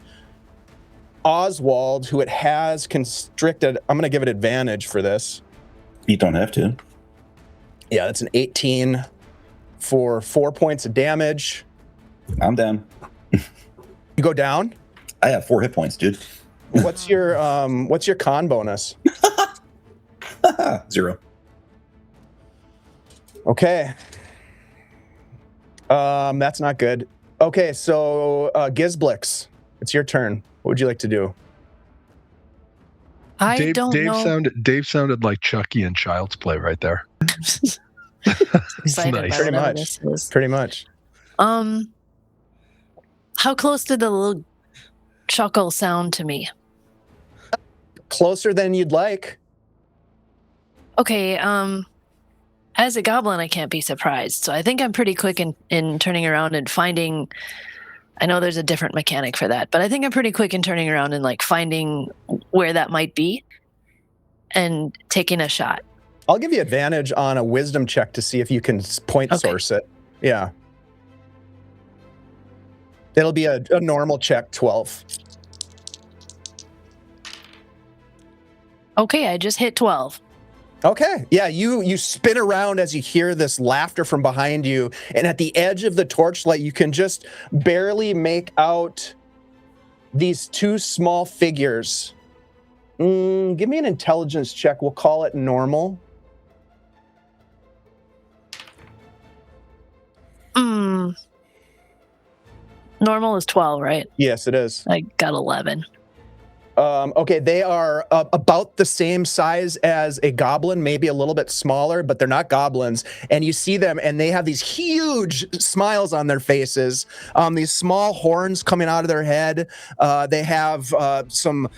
Oswald, who it has constricted. I'm going to give it advantage for this. You don't have to. Yeah, that's an 18 for 4 points of damage. I'm down. You go down? I have 4 hit points, dude. What's your con bonus? 0. Okay. That's not good. Okay, so Gizblix, it's your turn. What would you like to do? I don't know. Dave sounded like Chucky in Child's Play right there. Excited nice. by Pretty whatever much. this is. Pretty much. How close did the little chuckle sound to me? Closer than you'd like. Okay, as a goblin, I can't be surprised. So I think I'm pretty quick in turning around and finding. I know there's a different mechanic for that, but I think I'm pretty quick in turning around and like finding where that might be and taking a shot. I'll give you advantage on a wisdom check to see if you can point source it. Yeah. It'll be a normal check, 12. Okay, I just hit 12. Okay. Yeah, you spin around as you hear this laughter from behind you, and at the edge of the torchlight, you can just barely make out these two small figures. Give me an intelligence check. We'll call it normal. Normal is 12, right? Yes, it is. I got 11. Okay, they are about the same size as a goblin, maybe a little bit smaller, but they're not goblins. And you see them, and they have these huge smiles on their faces, these small horns coming out of their head. They have some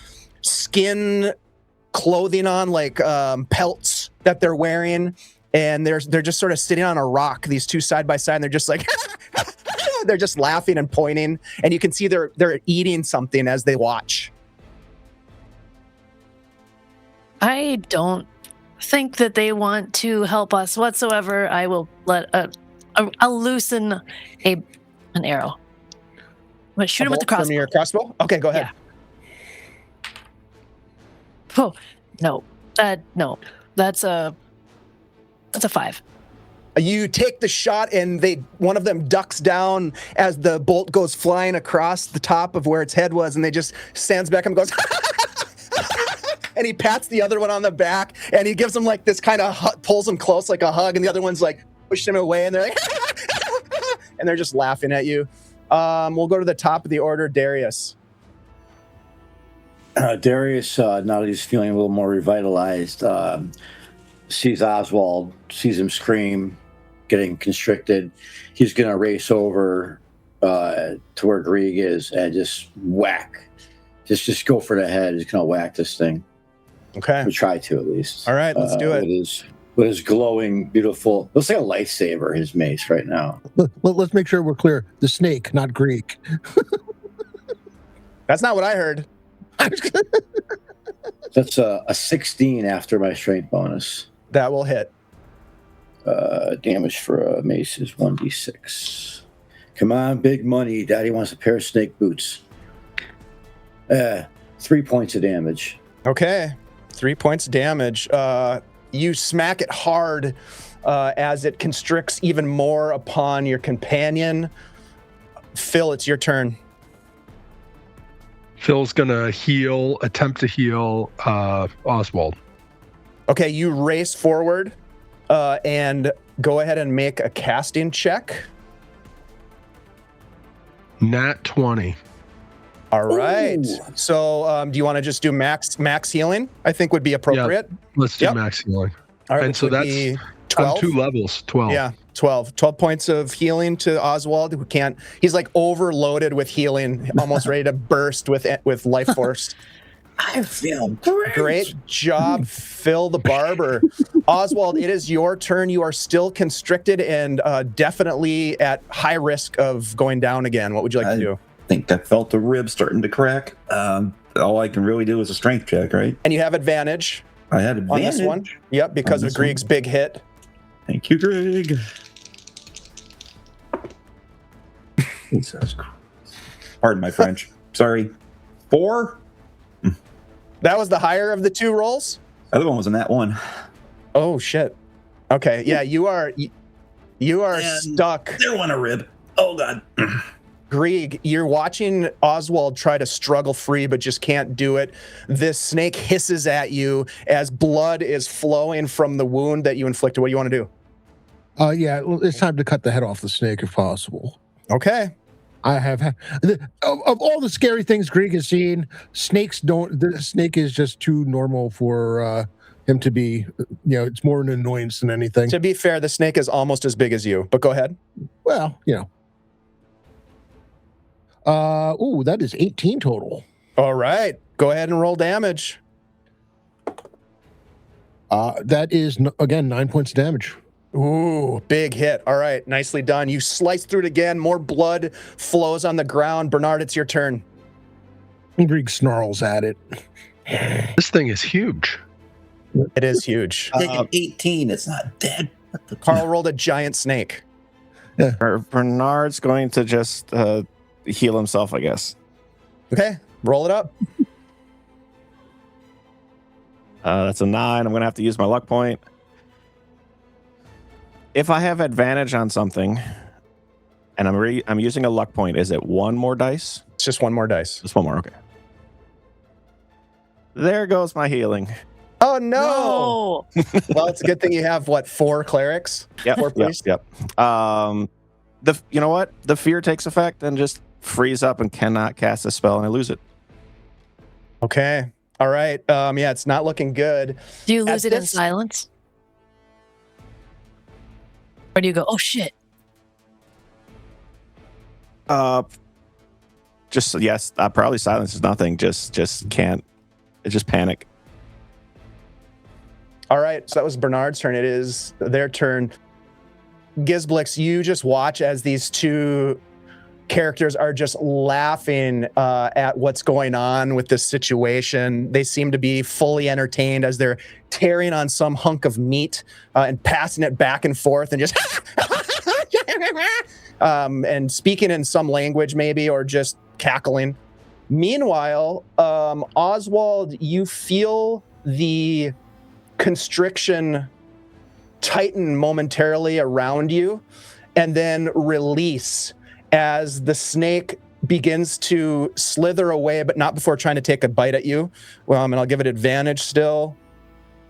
skin clothing on, like pelts that they're wearing, and they're just sort of sitting on a rock, these two side by side, and they're just like, they're just laughing and pointing, and you can see they're eating something as they watch. I don't think that they want to help us whatsoever. I will I'll loosen an arrow. I'm gonna shoot him with the crossbow. From your crossbow? Okay, go ahead. Yeah. Oh no, that's a 5. You take the shot, and one of them ducks down as the bolt goes flying across the top of where its head was, and they just stands back and goes. And he pats the other one on the back, and he gives him like this kind of pulls him close like a hug, and the other one's like pushing him away, and they're like, and they're just laughing at you. We'll go to the top of the order, Darius. Darius, now that he's feeling a little more revitalized, sees Oswald, sees him scream, getting constricted. He's going to race over to where Grieg is and just whack. Just go for the head. He's going to whack this thing. Okay. We try to, at least. All right, let's do it. With his glowing, beautiful, looks like a lightsaber, his mace right now. Let's make sure we're clear. The snake, not Greek. That's not what I heard. That's a 16 after my strength bonus. That will hit. Damage for a mace is 1d6. Come on, big money. Daddy wants a pair of snake boots. 3 points of damage. Okay. 3 points of damage. You smack it hard as it constricts even more upon your companion. Phil, it's your turn. Phil's gonna attempt to heal Oswald. Okay, you race forward and go ahead and make a casting check. Nat 20. All right. Ooh. So, do you want to just do max healing? I think would be appropriate. Let's do Yep. max healing. All right. And which so would that's be on 12. 2 levels. 12. Yeah, 12 points of healing to Oswald, who can't. He's like overloaded with healing, almost ready to burst with life force. I feel great. Great job, Phil the Barber. Oswald, it is your turn. You are still constricted and definitely at high risk of going down again. What would you like to do? I think I felt the rib starting to crack. All I can really do is a strength check, right? And you have advantage I had on advantage. this one. Yep, because On of this one? Grieg's big hit. Thank you, Greg. Jesus Christ. Pardon my French. Sorry. 4? That was the higher of the 2 rolls? The other one was in that one. Oh, shit. Okay, yeah, you are And stuck. There went a rib. Oh, God. Grieg, you're watching Oswald try to struggle free, but just can't do it. This snake hisses at you as blood is flowing from the wound that you inflicted. What do you want to do? Yeah, well, it's time to cut the head off the snake if possible. Okay. I have of all the scary things Grieg has seen, snakes don't. The snake is just too normal for him to be. It's more an annoyance than anything. To be fair, the snake is almost as big as you, but go ahead. Well, that is 18 total. All right. Go ahead and roll damage. That is again 9 points of damage. Ooh, big hit. All right. Nicely done. You slice through it again. More blood flows on the ground. Bernard, it's your turn. Grieg snarls at it. This thing is huge. It is huge. Take an 18. It's not dead. What the Carl rolled a giant snake. Bernard's going to just heal himself, I guess. Okay. Roll it up. That's a 9. I'm going to have to use my luck point. If I have advantage on something, and I'm using a luck point, is it 1 more dice? It's just 1 more dice. Just 1 more, okay. There goes my healing. Oh, no. Well, it's a good thing you have, 4 clerics? Yep, 4 priests? Yep. You know what? The fear takes effect and just freeze up and cannot cast a spell, and I lose it. Okay. All right. Yeah, it's not looking good. Do you lose At it in this- silence? Or do you go, oh shit? Yes, probably silence is nothing. Just can't. It's just panic. All right. So that was Bernard's turn. It is their turn. Gizblix, you just watch as these 2 characters are just laughing at what's going on with this situation. They seem to be fully entertained as they're tearing on some hunk of meat and passing it back and forth and just and speaking in some language maybe, or just cackling. Meanwhile, Oswald, you feel the constriction tighten momentarily around you and then release as the snake begins to slither away, but not before trying to take a bite at you. And I'll give it advantage still,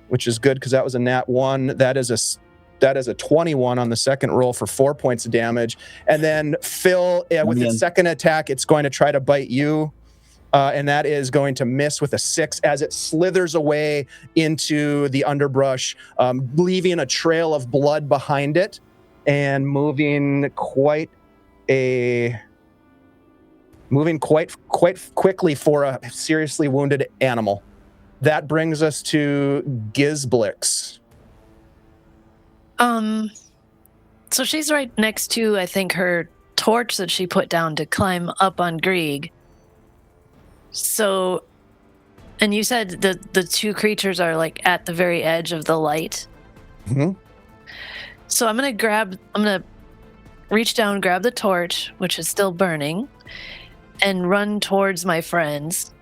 which is good because that was a nat 1. That is a 21 on the second roll for 4 points of damage. And then Phil, with its second attack, it's going to try to bite you. And that is going to miss with a 6 as it slithers away into the underbrush, leaving a trail of blood behind it and moving quite quickly for a seriously wounded animal. That brings us to Gizblix. So she's right next to, I think, her torch that she put down to climb up on Grieg. So, and you said the 2 creatures are like at the very edge of the light. Mm-hmm. So I'm gonna reach down, grab the torch, which is still burning, and run towards my friends.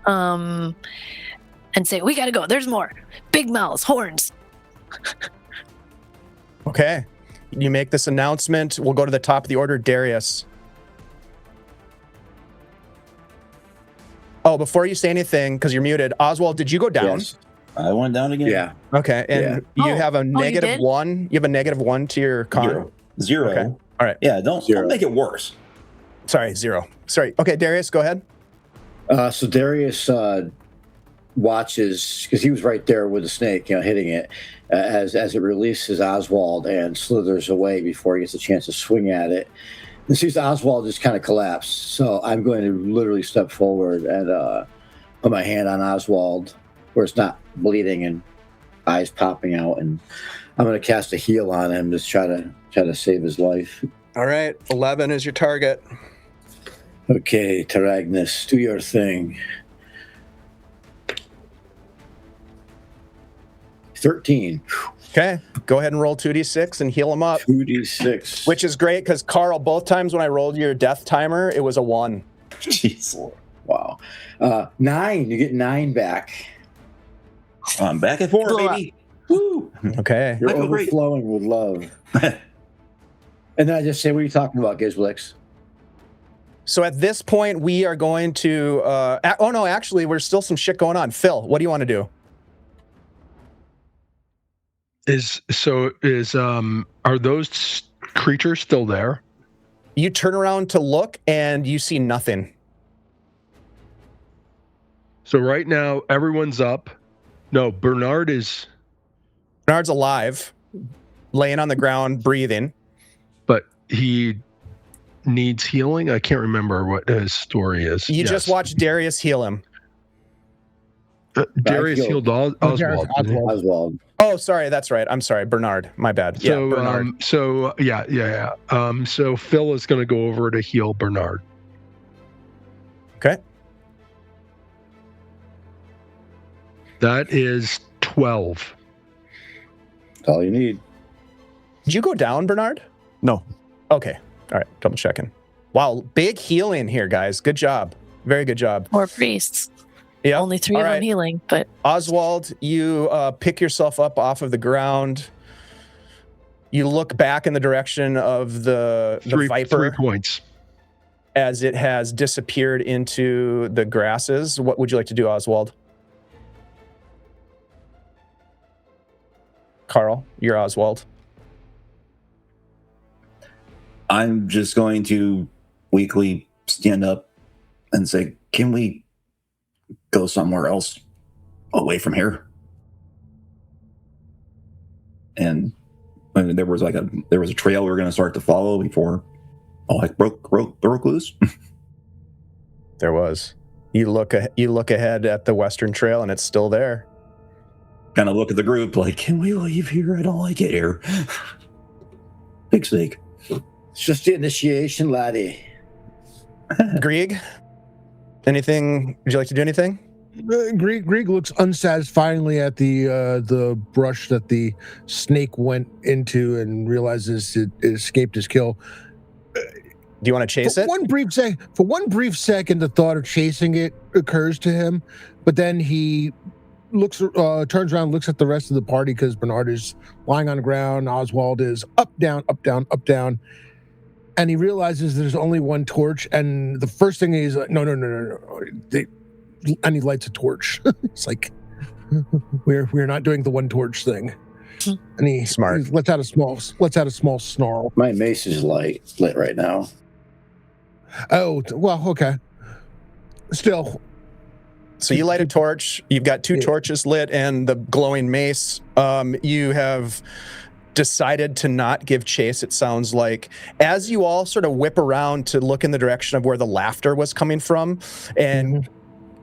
And say, we gotta go. There's more. Big mouths, horns. Okay. You make this announcement. We'll go to the top of the order. Darius. Oh, before you say anything, because you're muted, Oswald, did you go down? Yes. I went down again. Yeah. Okay. And you have a negative did? 1. You have a negative 1 to your con. Zero. Okay. All right. Yeah, don't make it worse. Sorry, 0. sorry. Okay, Darius, go ahead. So Darius watches, because he was right there with the snake, hitting it, as it releases Oswald and slithers away before he gets a chance to swing at it. And sees Oswald just kind of collapse. So I'm going to literally step forward and put my hand on Oswald where it's not bleeding and eyes popping out, and I'm going to cast a heal on him to try to save his life. All right, 11 is your target. Okay, Taragnus, do your thing. 13. Okay, go ahead and roll 2d6 and heal him up. 2d6. Which is great, because Carl, both times when I rolled your death timer, it was a 1. Jeez. Wow. 9. You get 9 back. I'm back at 4, baby. Woo! Okay. You're I feel great. overflowing with love. And then I just say, what are you talking about, Gizblix? So at this point, we are going to... actually, there's still some shit going on. Phil, what do you want to do? Are those creatures still there? You turn around to look, and you see nothing. So right now, everyone's up. No, Bernard's alive, laying on the ground, breathing. But he needs healing. I can't remember what his story is. You just watched Darius heal him. Darius healed Oswald. Oswald. Oh, sorry, that's right. I'm sorry, Bernard. My bad. So, yeah, Bernard. So Phil is going to go over to heal Bernard. Okay. That is 12. That's all you need. Did you go down, Bernard? No. Okay. All right. Double checking. Wow. Big healing here, guys. Good job. Very good job. More priests. Yeah. Only 3 of them healing, but... Oswald, you pick yourself up off of the ground. You look back in the direction of the Viper. 3 points. As it has disappeared into the grasses. What would you like to do, Oswald? Carl, you're Oswald. I'm just going to weakly stand up and say, can we go somewhere else away from here? And I mean, there was a trail we were going to start to follow before broke loose. There was. You look ahead at the Western Trail, and it's still there. Kind of look at the group like, can we leave here? I don't like it here. Big snake. It's just the initiation, laddie. Grieg, anything? Would you like to do anything? Grieg looks unsatisfyingly at the brush that the snake went into and realizes it escaped his kill. Do you want to chase it? For one brief second, the thought of chasing it occurs to him, but then he turns around, looks at the rest of the party because Bernard is lying on the ground. Oswald is up, down, up, down, up, down. And he realizes there's only one torch. And the first thing he's like, no. And he lights a torch. It's like, we're not doing the one torch thing. And he lets out a small snarl. My mace is lit right now. Oh, well, okay. Still. So you light a torch. You've got 2 torches lit and the glowing mace. You have decided to not give chase, it sounds like. As you all sort of whip around to look in the direction of where the laughter was coming from, and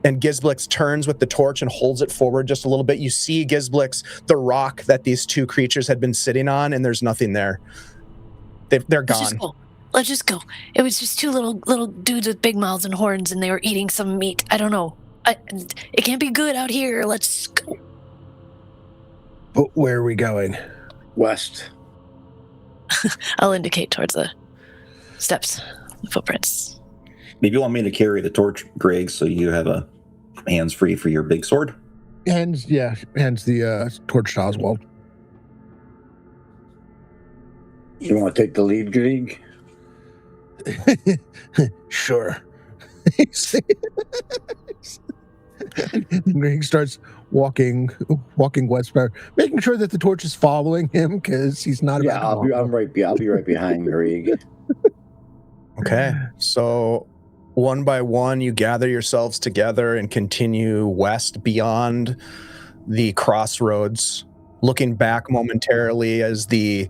Gizblix turns with the torch and holds it forward just a little bit, you see Gizblix, the rock that these 2 creatures had been sitting on, and there's nothing there. They're gone. Let's just go. It was just 2 little dudes with big mouths and horns, and they were eating some meat. I don't know. It can't be good out here. Let's go. But where are we going? West. I'll indicate towards the steps, the footprints. Maybe you want me to carry the torch, Greg, so you have a hands free for your big sword? Hands the torch to Oswald. You want to take the lead, Greg? Sure. Greg starts walking westbound, making sure that the torch is following him because he's not. Yeah, I'll be right behind Greg. Okay, so one by one, you gather yourselves together and continue west beyond the crossroads, looking back momentarily as the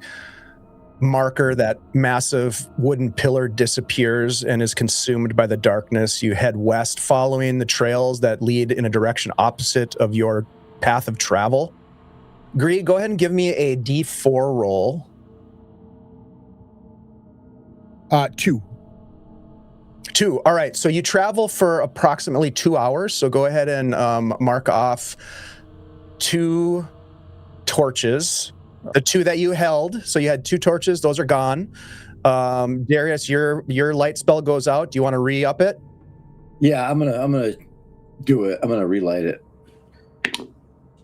marker, that massive wooden pillar, disappears and is consumed by the darkness. You head west, following the trails that lead in a direction opposite of your path of travel. Gree, go ahead and give me a D4 roll. 2. 2. All right. So you travel for approximately 2 hours. So go ahead and mark off 2 torches. The 2 that you held. So you had 2 torches. Those are gone. Darius, your light spell goes out. Do you want to re-up it? Yeah, I'm gonna do it. I'm gonna relight it.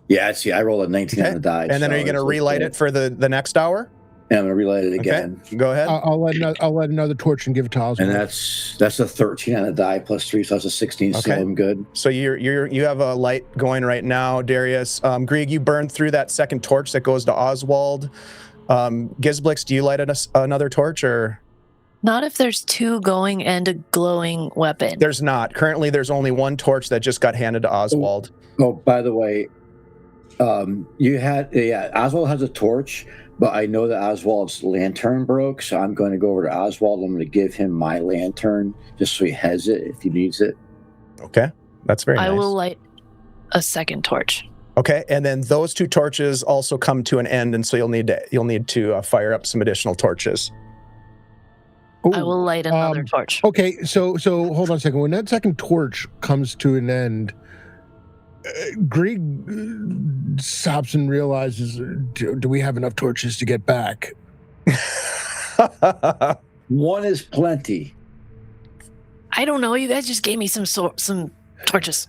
Yeah, see, I rolled a 19 on the die. And then are you going to relight it for the next hour? And I'm gonna relight it again. Okay. Go ahead. I'll let another torch and give it to Oswald. And that's a 13 on the die plus 3, so that's a 16. Okay. So I'm good. So you have a light going right now, Darius. Grieg, you burned through that second torch that goes to Oswald. Gizblix, do you light another torch or? Not if there's 2 going and a glowing weapon. There's not. Currently, there's only 1 torch that just got handed to Oswald. Oh, by the way, Oswald has a torch, but I know that Oswald's lantern broke, so I'm going to go over to Oswald. I'm going to give him my lantern just so he has it if he needs it. Okay, that's very nice. I will light a second torch. Okay, and then those 2 torches also come to an end, and so you'll need to fire up some additional torches. Ooh, I will light another torch. Okay, so hold on a second. When that second torch comes to an end, Grieg stops and realizes, do we have enough torches to get back? 1 is plenty. I don't know. You guys just gave me some torches.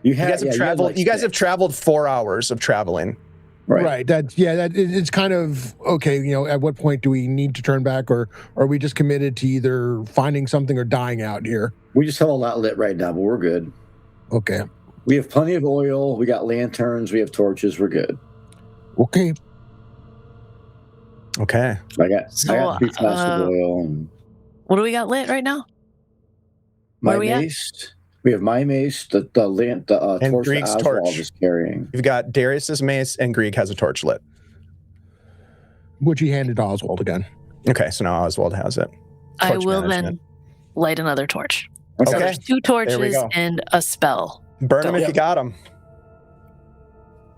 You guys have traveled 4 hours of traveling. Right. It's kind of okay. At what point do we need to turn back, or are we just committed to either finding something or dying out here? We just have a lot lit right now, but we're good. Okay. We have plenty of oil. We got lanterns. We have torches. We're good. Okay. Okay. I got 3 flasks of oil. And what do we got lit right now? my mace. We have my mace. The torch that Oswald is carrying. You've got Darius's mace, and Grieg has a torch lit. Which he handed to Oswald again. Okay, so now Oswald has it. I will then light another torch. Okay. So there's 2 torches and a spell. Burn them if you got them.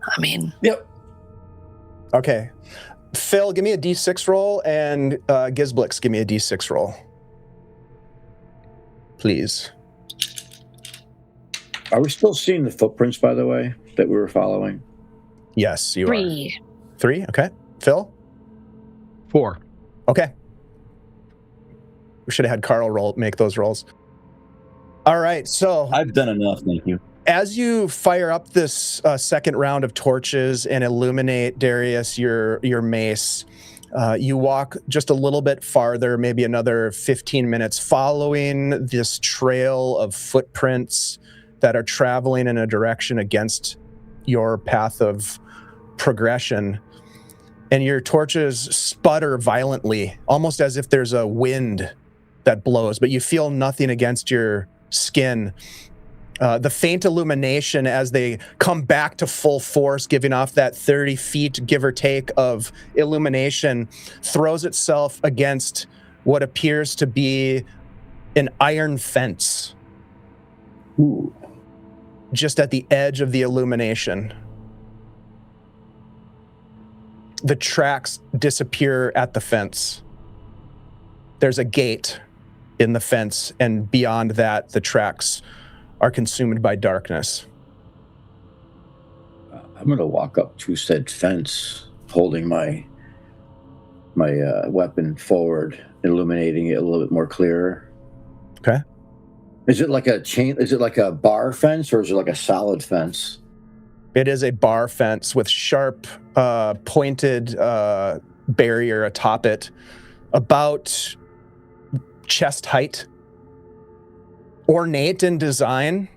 I mean... Yep. Okay. Phil, give me a D6 roll, and Gizblix, give me a D6 roll. Please. Are we still seeing the footprints, by the way, that we were following? Yes, you 3. are. 3? Okay. Phil? 4. Okay. We should have had Carl make those rolls. All right, so... I've done enough, thank you. As you fire up this second round of torches and illuminate, Darius, your mace, you walk just a little bit farther, maybe another 15 minutes, following this trail of footprints that are traveling in a direction against your path of progression. And your torches sputter violently, almost as if there's a wind that blows, but you feel nothing against your skin. The faint illumination as they come back to full force, giving off that 30 feet, give or take, of illumination, throws itself against what appears to be an iron fence. Ooh. Just at the edge of the illumination. The tracks disappear at the fence. There's a gate in the fence, and beyond that, the tracks are consumed by darkness. I'm going to walk up to said fence, holding my weapon forward, illuminating it a little bit more clearer. Okay. Is it like a chain? Is it like a bar fence, or is it like a solid fence? It is a bar fence with sharp, pointed barrier atop it, about chest height. Ornate in design,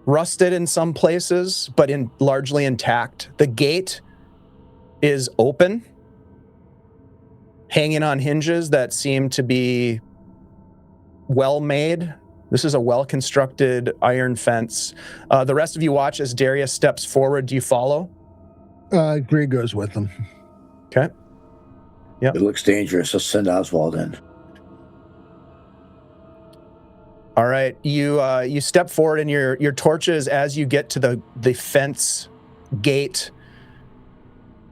rusted in some places, but largely intact. The gate is open, hanging on hinges that seem to be well made. This is a well-constructed iron fence. The rest of you watch as Darius steps forward. Do you follow? Greg goes with them. Okay. Yep. It looks dangerous. Let's send Oswald in. All right. You step forward, and your torches, as you get to the fence gate,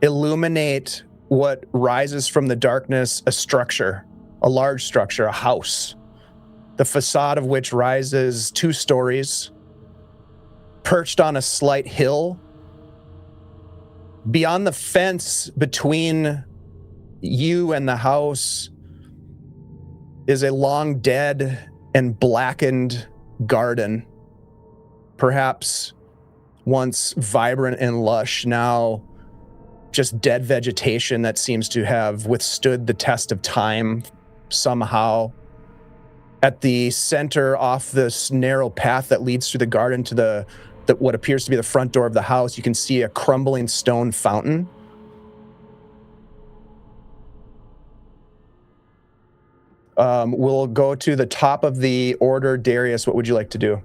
illuminate what rises from the darkness, a structure, a large structure, a house, the facade of which rises 2 stories, perched on a slight hill. Beyond the fence between you and the house is a long dead and blackened garden, perhaps once vibrant and lush, now just dead vegetation that seems to have withstood the test of time somehow. At the center, off this narrow path that leads through the garden to what appears to be the front door of the house, you can see a crumbling stone fountain. We'll go to the top of the order. Darius, what would you like to do?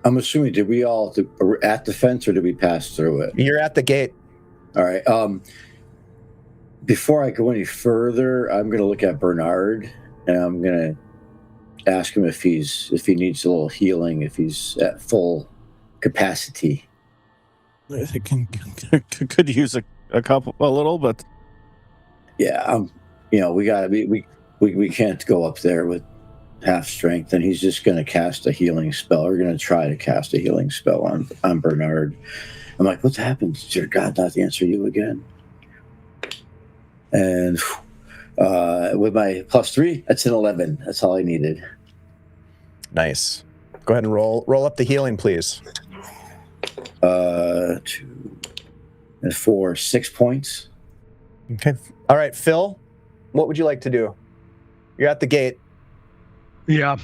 I'm assuming, did we all at the fence, or did we pass through it? You're at the gate. All right. Before I go any further, I'm going to look at Bernard, and I'm going to ask him if he needs a little healing, if he's at full capacity. I think could use a little, but Yeah, we gotta be. We can't go up there with half strength, and he's just going to cast a healing spell. We're going to try to cast a healing spell on Bernard. I'm like, what's happened? Dear God, not to answer you again. And with my +3, that's an 11. That's all I needed. Nice. Go ahead and roll up the healing, please. 2 and 4, 6 points. Okay. All right, Phil, what would you like to do? You're at the gate. Yeah.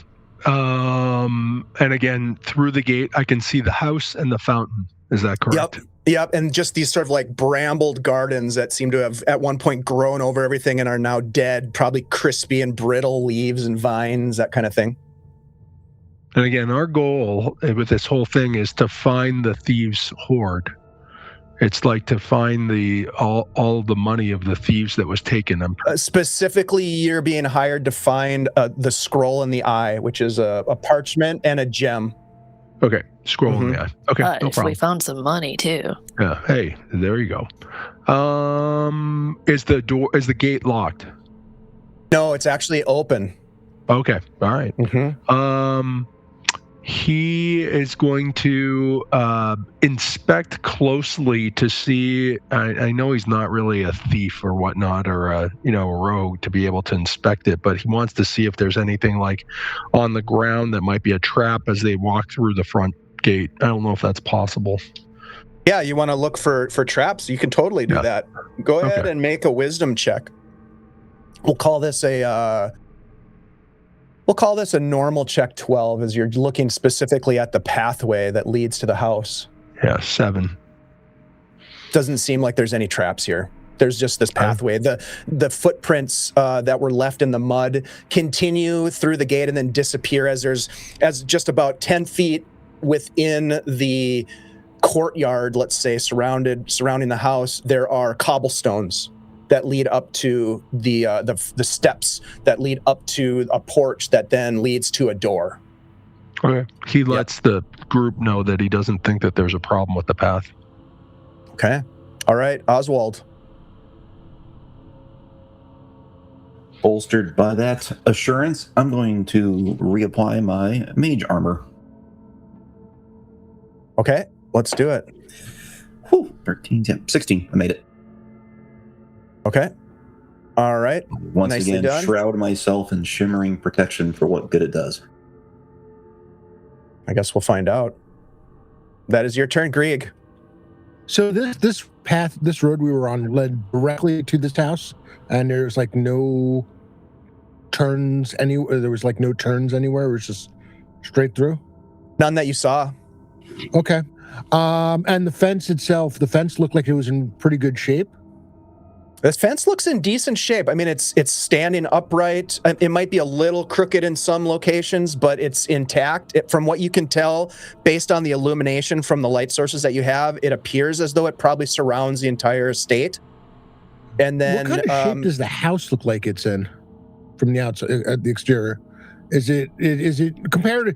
And again, through the gate, I can see the house and the fountain. Is that correct? Yep. And just these sort of like brambled gardens that seem to have at one point grown over everything and are now dead, probably crispy and brittle leaves and vines, that kind of thing. And again, our goal with this whole thing is to find the thieves' hoard. It's like to find all the money of the thieves that was taken. Specifically, you're being hired to find the scroll in the eye, which is a parchment and a gem. Okay, scroll in the eye. Okay, But no if problem. we found some money too. Yeah. Hey, there you go. Is the gate locked? No, it's actually open. Okay. All right. Mm-hmm. He is going to inspect closely to see. I know he's not really a thief or whatnot, or a rogue to be able to inspect it, but he wants to see if there's anything like on the ground that might be a trap as they walk through the front gate. I don't know if that's possible. Yeah, you want to look for traps? You can totally do that. Go ahead and make a wisdom check. We'll call this a normal check 12, as you're looking specifically at the pathway that leads to the house. Yeah, 7. Doesn't seem like there's any traps here. There's just this pathway. The footprints that were left in the mud continue through the gate and then disappear as just about 10 feet within the courtyard, let's say, surrounding the house, there are cobblestones that lead up to the steps that lead up to a porch that then leads to a door. Okay. He lets the group know that he doesn't think that there's a problem with the path. Okay. All right, Oswald. Bolstered by that assurance, I'm going to reapply my mage armor. Okay, let's do it. Whew, 13, 16. I made it. Okay. All right. Once Nicely again, done. shroud myself in shimmering protection for what good it does. I guess we'll find out. That is your turn, Grieg. So this road we were on led directly to this house, and there's like no turns anywhere. There was like no turns anywhere. It was just straight through. None that you saw. Okay. And the fence itself, the fence looked like it was in pretty good shape. This fence looks in decent shape. I mean, it's standing upright. It might be a little crooked in some locations, but it's intact. From what you can tell, based on the illumination from the light sources that you have, it appears as though it probably surrounds the entire estate. And then, what kind of shape does the house look like it's in from the outside, at the exterior? Is it compared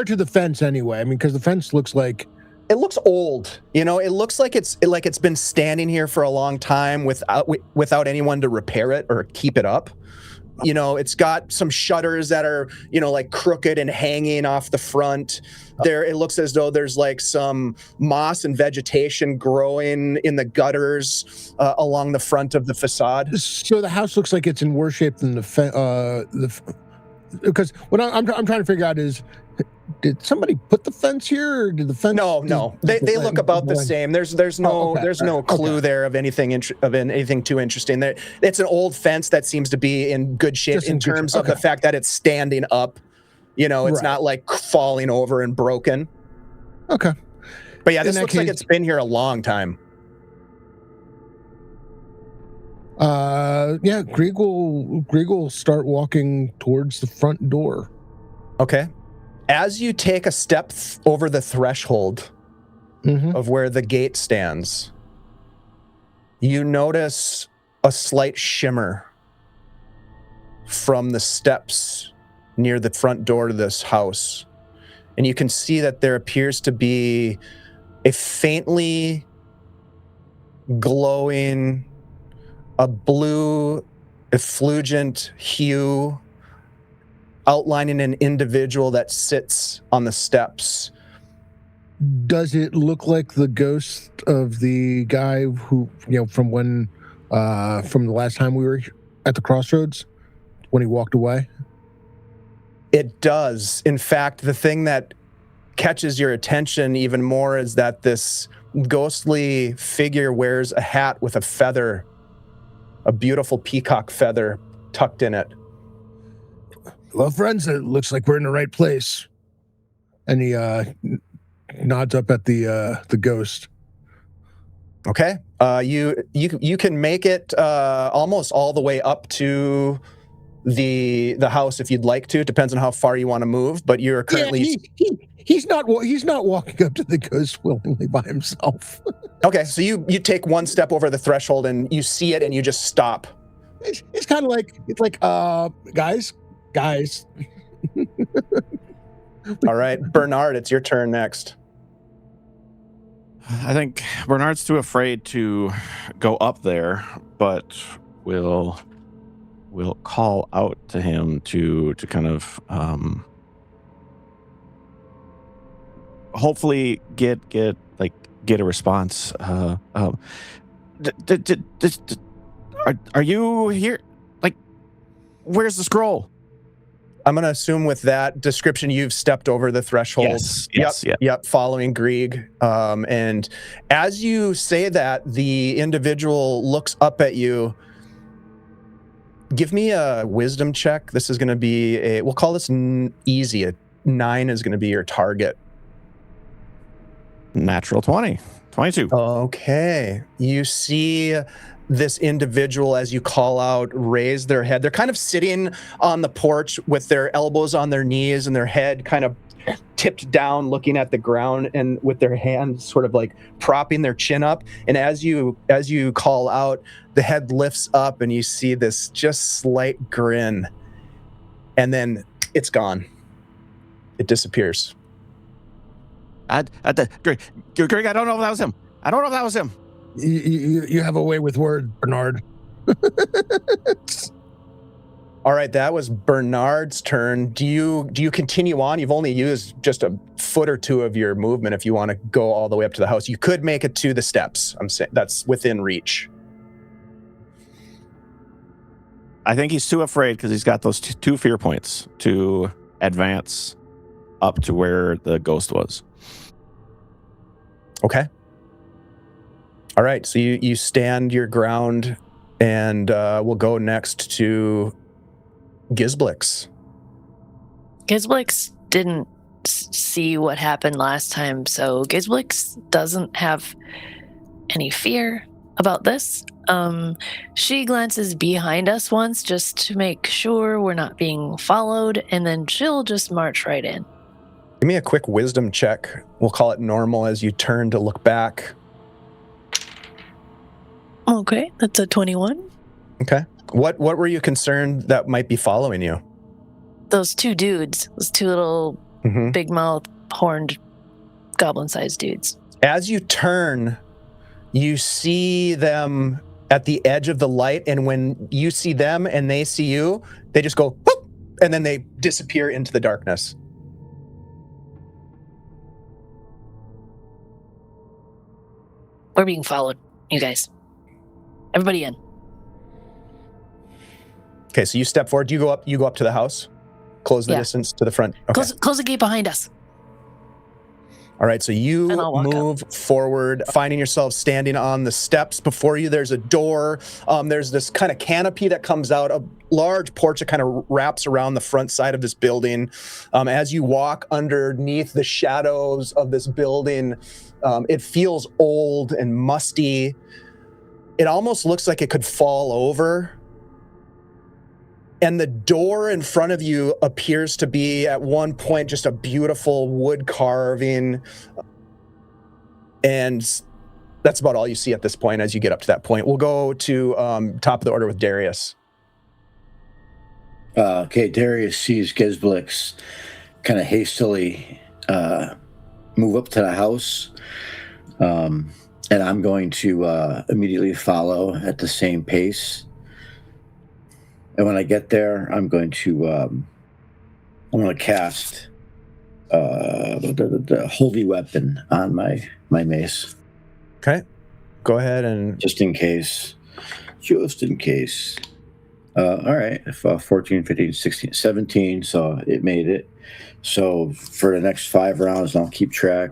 to the fence anyway? I mean, because the fence looks like it looks old. You know, it looks like it's been standing here for a long time without anyone to repair it or keep it up. You know, it's got some shutters that are, you know, like crooked and hanging off the front. There, it looks as though there's like some moss and vegetation growing in the gutters along the front of the facade. So the house looks like it's in worse shape than because what I'm trying to figure out is, did somebody put the fence here, or did the fence? No. They look about the same. There's no clue there of anything too interesting. It's an old fence that seems to be in good shape in terms of the fact that it's standing up. You know, it's not like falling over and broken. Okay. But yeah, this looks like it's been here a long time. Yeah, Grieg will start walking towards the front door. Okay. As you take a step over the threshold of where the gate stands, you notice a slight shimmer from the steps near the front door to this house. And you can see that there appears to be a faintly glowing, a blue effulgent hue outlining an individual that sits on the steps. Does it look like the ghost of the guy who, you know, from the last time we were at the crossroads when he walked away? It does. In fact, the thing that catches your attention even more is that this ghostly figure wears a hat with a feather, a beautiful peacock feather tucked in it. Well, friends, it looks like we're in the right place. And he nods up at the ghost. Okay. You can make it almost all the way up to the house if you'd like to. It depends on how far you want to move, but you're currently he's not walking up to the ghost willingly by himself. Okay, so you take one step over the threshold and you see it and you just stop. It's kind of like guys. All right, Bernard, it's your turn next. I think Bernard's too afraid to go up there, but we'll call out to him to kind of hopefully get a response. Are you here? Like, where's the scroll? I'm going to assume with that description, you've stepped over the threshold. Yes. Yep, following Grieg. And as you say that, the individual looks up at you. Give me a wisdom check. This is going to be we'll call this easy. A 9 is going to be your target. Natural 20. 22. Okay. You see this individual, as you call out, raise their head. They're kind of sitting on the porch with their elbows on their knees and their head kind of tipped down, looking at the ground, and with their hands sort of like propping their chin up. And as you call out, the head lifts up and you see this just slight grin. And then it's gone. It disappears. Greg, I don't know if that was him. You have a way with words, Bernard. All right, that was Bernard's turn. Do you continue on? You've only used just a foot or two of your movement if you want to go all the way up to the house. You could make it to the steps. I'm saying that's within reach. I think he's too afraid because he's got those two fear points to advance up to where the ghost was. Okay. All right, so you stand your ground, and we'll go next to Gizblix. Gizblix didn't see what happened last time, so Gizblix doesn't have any fear about this. She glances behind us once just to make sure we're not being followed, and then she'll just march right in. Give me a quick wisdom check. We'll call it normal as you turn to look back. Okay, that's a 21. Okay. What were you concerned that might be following you? Those two dudes, those two little big mouth, horned, goblin-sized dudes. As you turn, you see them at the edge of the light, and when you see them and they see you, they just go, whoop, and then they disappear into the darkness. We're being followed, you guys. Everybody in. Okay, so you step forward. You go up to the house. Close the distance to the front. Okay. Close the gate behind us. All right, so you move forward, finding yourself standing on the steps. Before you, there's a door. There's this kind of canopy that comes out, a large porch that kind of wraps around the front side of this building. As you walk underneath the shadows of this building, it feels old and musty. It almost looks like it could fall over. And the door in front of you appears to be, at one point, just a beautiful wood carving. And that's about all you see at this point as you get up to that point. We'll go to top of the order with Darius. Okay, Darius sees Gizblix kind of hastily move up to the house. And I'm going to immediately follow at the same pace. And when I get there, I'm going to cast the holy weapon on my mace. Okay, go ahead and just in case. All right, 14, 15, 16, 17. So it made it. So for the next 5 rounds, I'll keep track.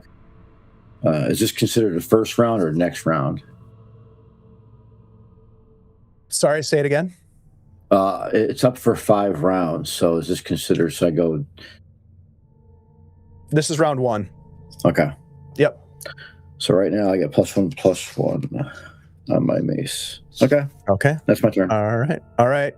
Is this considered the first round or next round? Sorry, say it again. It's up for 5 rounds, so is this considered? So I go. This is round 1. Okay. Yep. So right now I get +1/+1 on my mace. Okay. That's my turn. All right.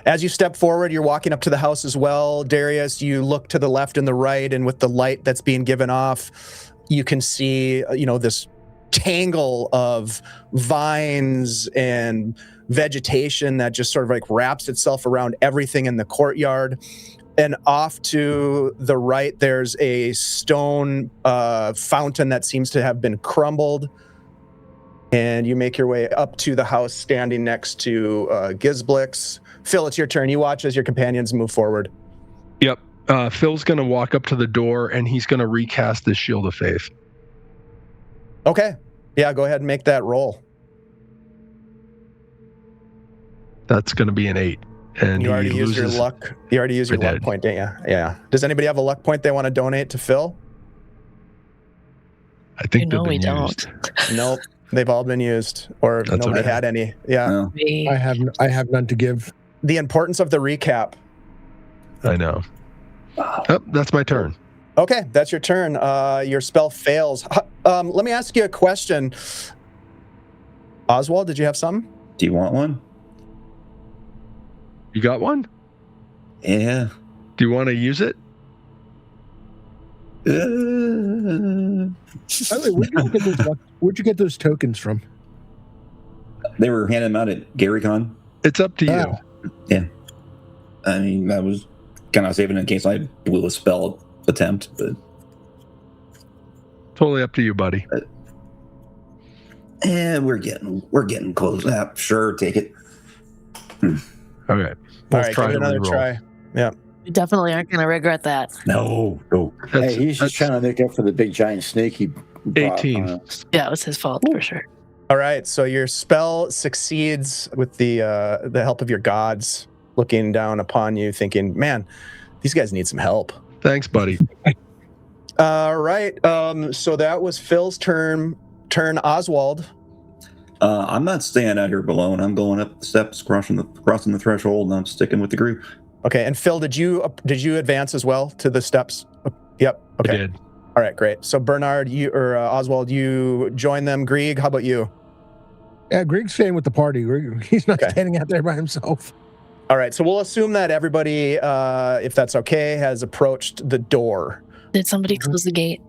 As you step forward, you're walking up to the house as well, Darius. You look to the left and the right, and with the light that's being given off, you can see, this tangle of vines and vegetation that just sort of like wraps itself around everything in the courtyard. And off to the right, there's a stone fountain that seems to have been crumbled. And you make your way up to the house, standing next to Gizblix. Phil, it's your turn. You watch as your companions move forward. Yep. Phil's going to walk up to the door, and he's going to recast the Shield of Faith. Okay. Yeah, go ahead and make that roll. That's going to be an 8. And you already used your luck. You already used your luck point, didn't you? Yeah. Does anybody have a luck point they want to donate to Phil? I think we used. don't. Nope. They've all been used, or nobody had any. Yeah. No. I have none to give. The importance of the recap. I know. Oh, that's my turn. Okay, that's your turn. Your spell fails. Let me ask you a question. Oswald, did you have something? Do you want one? You got one? Yeah. Do you want to use it? By the way, where'd you get those tokens from? They were handing them out at GaryCon. It's up to you. Yeah. I mean, I was kind of saving it in case I blew a spell attempt, but totally up to you, buddy. We're getting close. Sure, take it. Okay. All right, give it another try. Yeah. You definitely aren't going to regret that. No. Hey, he's just trying to make up for the big giant snake he brought 18. Yeah, it was his fault for sure. All right, so your spell succeeds with the help of your gods looking down upon you, thinking, man, these guys need some help. Thanks, buddy. All right, so that was Phil's turn. Oswald. I'm not staying out here alone. I'm going up the steps, crossing the threshold, and I'm sticking with the group. Okay, and Phil, did you advance as well to the steps? Yep. Okay. I did. All right, great. So Bernard, Oswald, you join them. Grieg, how about you? Yeah, Greg's staying with the party. He's not Okay. standing out there by himself. All right, so we'll assume that everybody, if that's okay, has approached the door. Did somebody close the gate?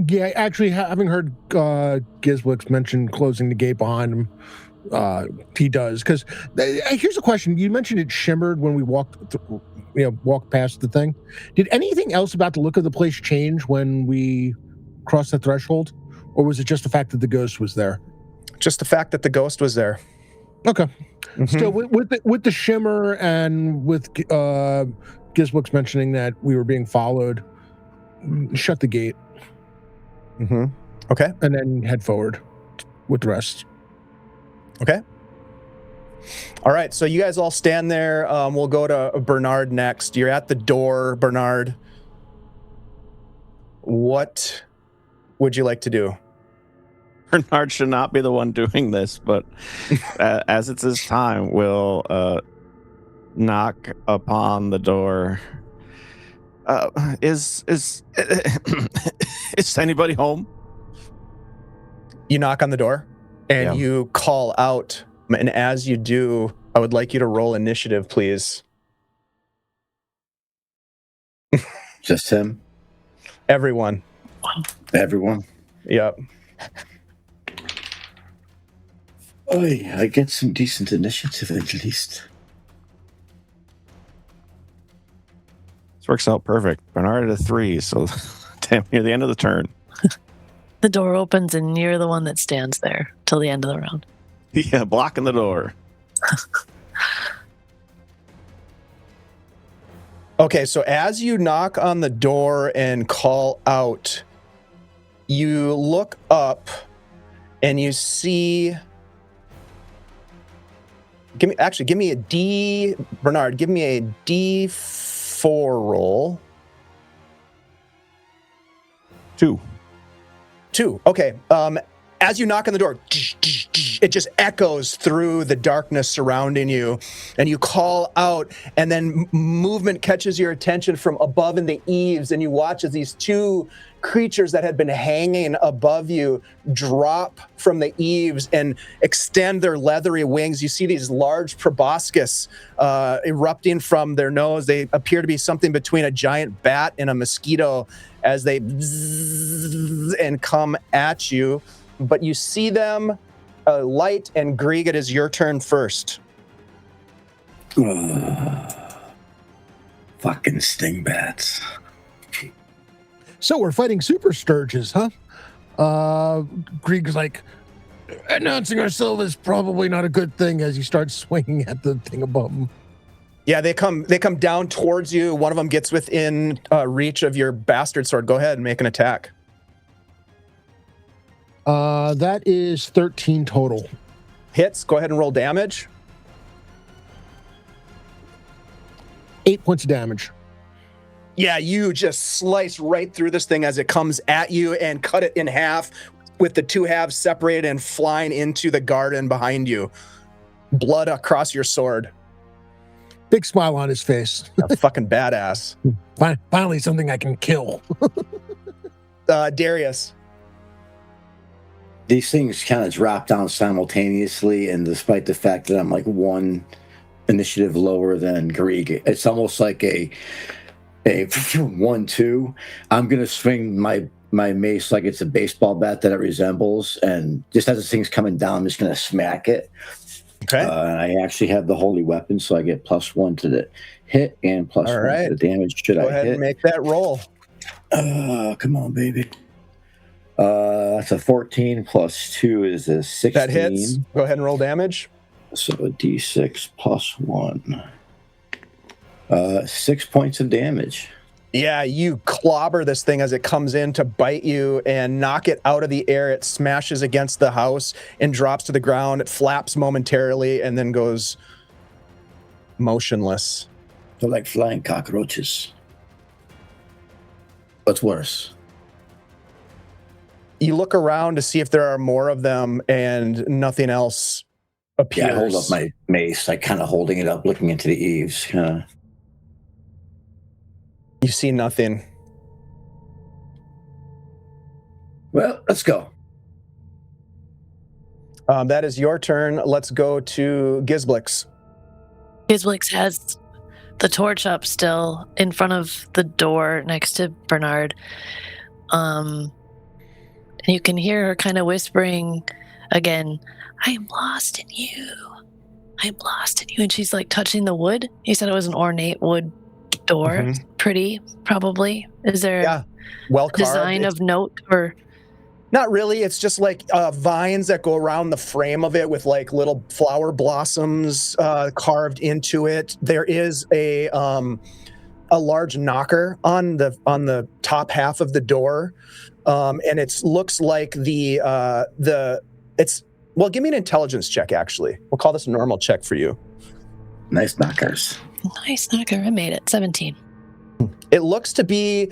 Yeah, actually, having heard Gizwix mention closing the gate behind him, he does. Because here's a question: you mentioned it shimmered when we walked past the thing. Did anything else about the look of the place change when we crossed the threshold, or was it just the fact that the ghost was there? Just the fact that the ghost was there. Okay. Mm-hmm. Still, with the shimmer and with Gizwix mentioning that we were being followed, shut the gate. Mm-hmm. Okay. And then head forward with the rest. Okay. All right, so you guys all stand there. We'll go to Bernard next. You're at the door, Bernard. What would you like to do? Bernard should not be the one doing this, but as it's his time, we'll knock upon the door. Is anybody home? You knock on the door, and you call out. And as you do, I would like you to roll initiative, please. Just him? Everyone. Everyone? Yep. Oh, yeah, I get some decent initiative at least. This works out perfect. Bernard at a 3, so damn near the end of the turn. The door opens and you're the one that stands there till the end of the round. Yeah, blocking the door. Okay, so as you knock on the door and call out, you look up and you see... Give me a D... Bernard, give me a D4 roll. 2. 2, okay. As you knock on the door, it just echoes through the darkness surrounding you, and you call out, and then movement catches your attention from above in the eaves, and you watch as these two creatures that had been hanging above you drop from the eaves and extend their leathery wings. You see these large proboscis erupting from their nose. They appear to be something between a giant bat and a mosquito as they and come at you. But you see them, Light and Grieg, it is your turn first. Fucking stingbats. So we're fighting super sturges, huh? Grieg's like, announcing ourselves is probably not a good thing as he starts swinging at the thing above him. Yeah, they come down towards you. One of them gets within reach of your bastard sword. Go ahead and make an attack. That is 13 total. Hits. Go ahead and roll damage. 8 points of damage. Yeah, you just slice right through this thing as it comes at you and cut it in half with the two halves separated and flying into the garden behind you. Blood across your sword. Big smile on his face. A fucking badass. Finally, something I can kill. Darius. These things kind of drop down simultaneously, and despite the fact that I'm like one initiative lower than Grieg, it's almost like a 1-2. I'm gonna swing my mace like it's a baseball bat that it resembles, and just as this thing's coming down, I'm just gonna smack it. Okay. And I actually have the holy weapon, so I get +1 to the hit and +1 to the damage. Should Go I ahead hit? and make that roll. Come on, baby. That's a 14 plus 2 is a 16. That hits. Go ahead and roll damage. So a d6 plus 1. 6 points of damage. Yeah, you clobber this thing as it comes in to bite you and knock it out of the air. It smashes against the house and drops to the ground. It flaps momentarily and then goes motionless. They're like flying cockroaches. What's worse? You look around to see if there are more of them, and nothing else appears. Yeah, I hold up my mace, like kind of holding it up, looking into the eaves. You see nothing. Well, let's go. That is your turn. Let's go to Gizblix. Gizblix has the torch up still in front of the door next to Bernard. And you can hear her kind of whispering again, I am lost in you. I'm lost in you. And she's like touching the wood. You said it was an ornate wood door. Mhm. Pretty, probably. Is there Well a design carved. of note or? Not really. It's just like vines that go around the frame of it with like little flower blossoms carved into it. There is a large knocker on the top half of the door, and it looks like well. Give me an intelligence check. Actually, we'll call this a normal check for you. Nice knockers. Nice knocker. I made it. 17. It looks to be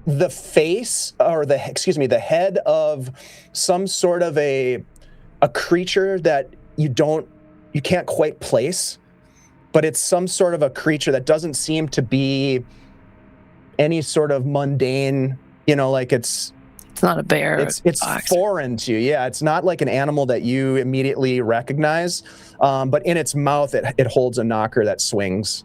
the face, or the head of some sort of a creature that you can't quite place, but it's some sort of a creature that doesn't seem to be any sort of mundane, like it's not a bear. It's fox. foreign to you. Yeah, it's not like an animal that you immediately recognize, but in its mouth it holds a knocker that swings,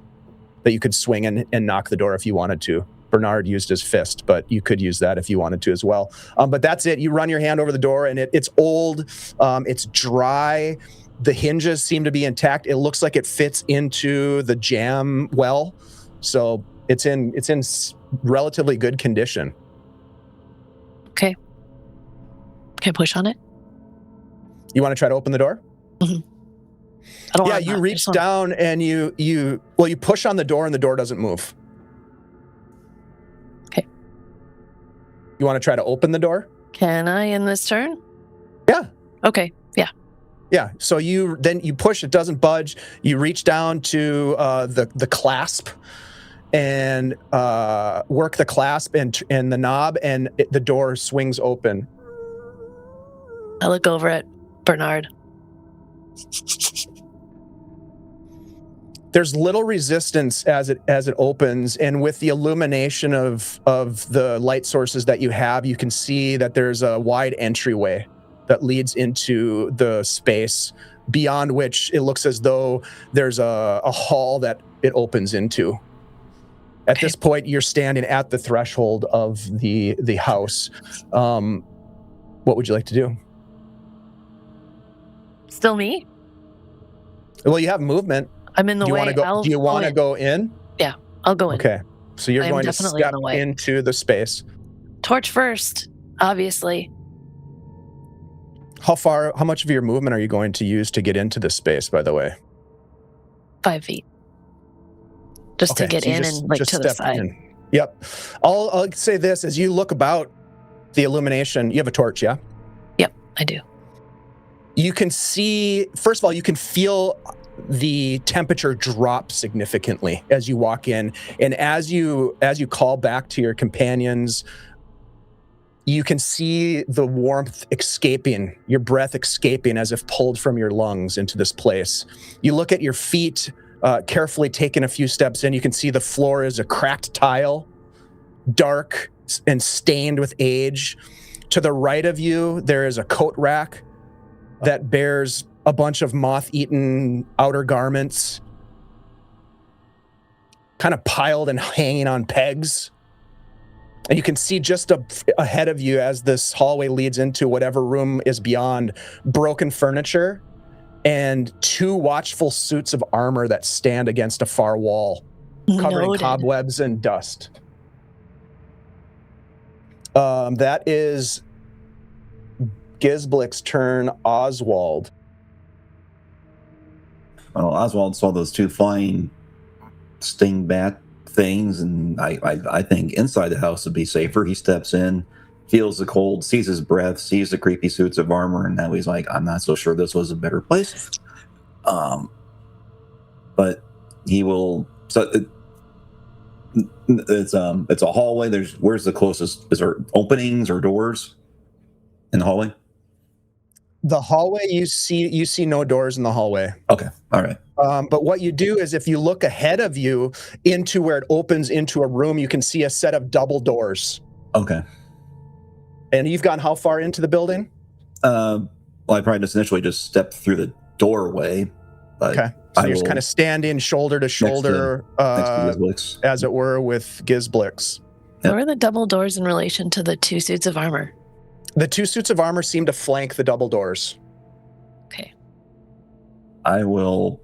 that you could swing and knock the door if you wanted to. Bernard used his fist, but you could use that if you wanted to as well. But that's it. You run your hand over the door, and it's old. It's dry. The hinges seem to be intact. It looks like it fits into the jam well, so it's in relatively good condition. Okay. Can I push on it? You want to try to open the door? Mm-hmm. I don't want you reach down and you push on the door, and the door doesn't move. Okay. You want to try to open the door? Can I in this turn? Yeah. Okay. Yeah. Yeah. So you push, it doesn't budge. You reach down to the clasp and work the clasp and the knob, and the door swings open. I look over at Bernard. There's little resistance as it opens, and with the illumination of the light sources that you have, you can see that there's a wide entryway that leads into the space, beyond which it looks as though there's a hall that it opens into. At this point, you're standing at the threshold of the house. What would you like to do? Still me? Well, you have movement. I'm in the way. Do you want to go in? Yeah, I'll go in. Okay. So you're going to step into the space. Torch first, obviously. How much of your movement are you going to use to get into this space, by the way? 5 feet. Just to get in and to the side. In. Yep. I'll say this, as you look about the illumination, you have a torch, yeah? Yep, I do. You can see, first of all, you can feel the temperature drop significantly as you walk in, and as you call back to your companions, you can see the warmth escaping, your breath escaping as if pulled from your lungs into this place. You look at your feet, carefully taking a few steps in. You can see the floor is a cracked tile, dark and stained with age. To the right of you, there is a coat rack that bears a bunch of moth-eaten outer garments, kind of piled and hanging on pegs. And you can see just ahead of you, as this hallway leads into whatever room is beyond, broken furniture and 2 watchful suits of armor that stand against a far wall, covered in cobwebs and dust. That is Gizblix's turn. Oswald. Well, Oswald saw those 2 flying sting bat things, and I think inside the house would be safer. He steps in, feels the cold, sees his breath, sees the creepy suits of armor, and now he's like, I'm not so sure this was a better place. But he will. So it's a hallway. Where's the closest? Is there openings or doors in the hallway? The hallway, you see no doors in the hallway. Okay, all right. But what you do is, if you look ahead of you into where it opens into a room, you can see a set of double doors. Okay. And you've gone how far into the building? Well, Well, I probably just initially just stepped through the doorway. But Okay. So you're just kind of standing shoulder to shoulder, next to Gizblix. as it were, with Gizblix. Where are the double doors in relation to the 2 suits of armor? The 2 suits of armor seem to flank the double doors. Okay. I will.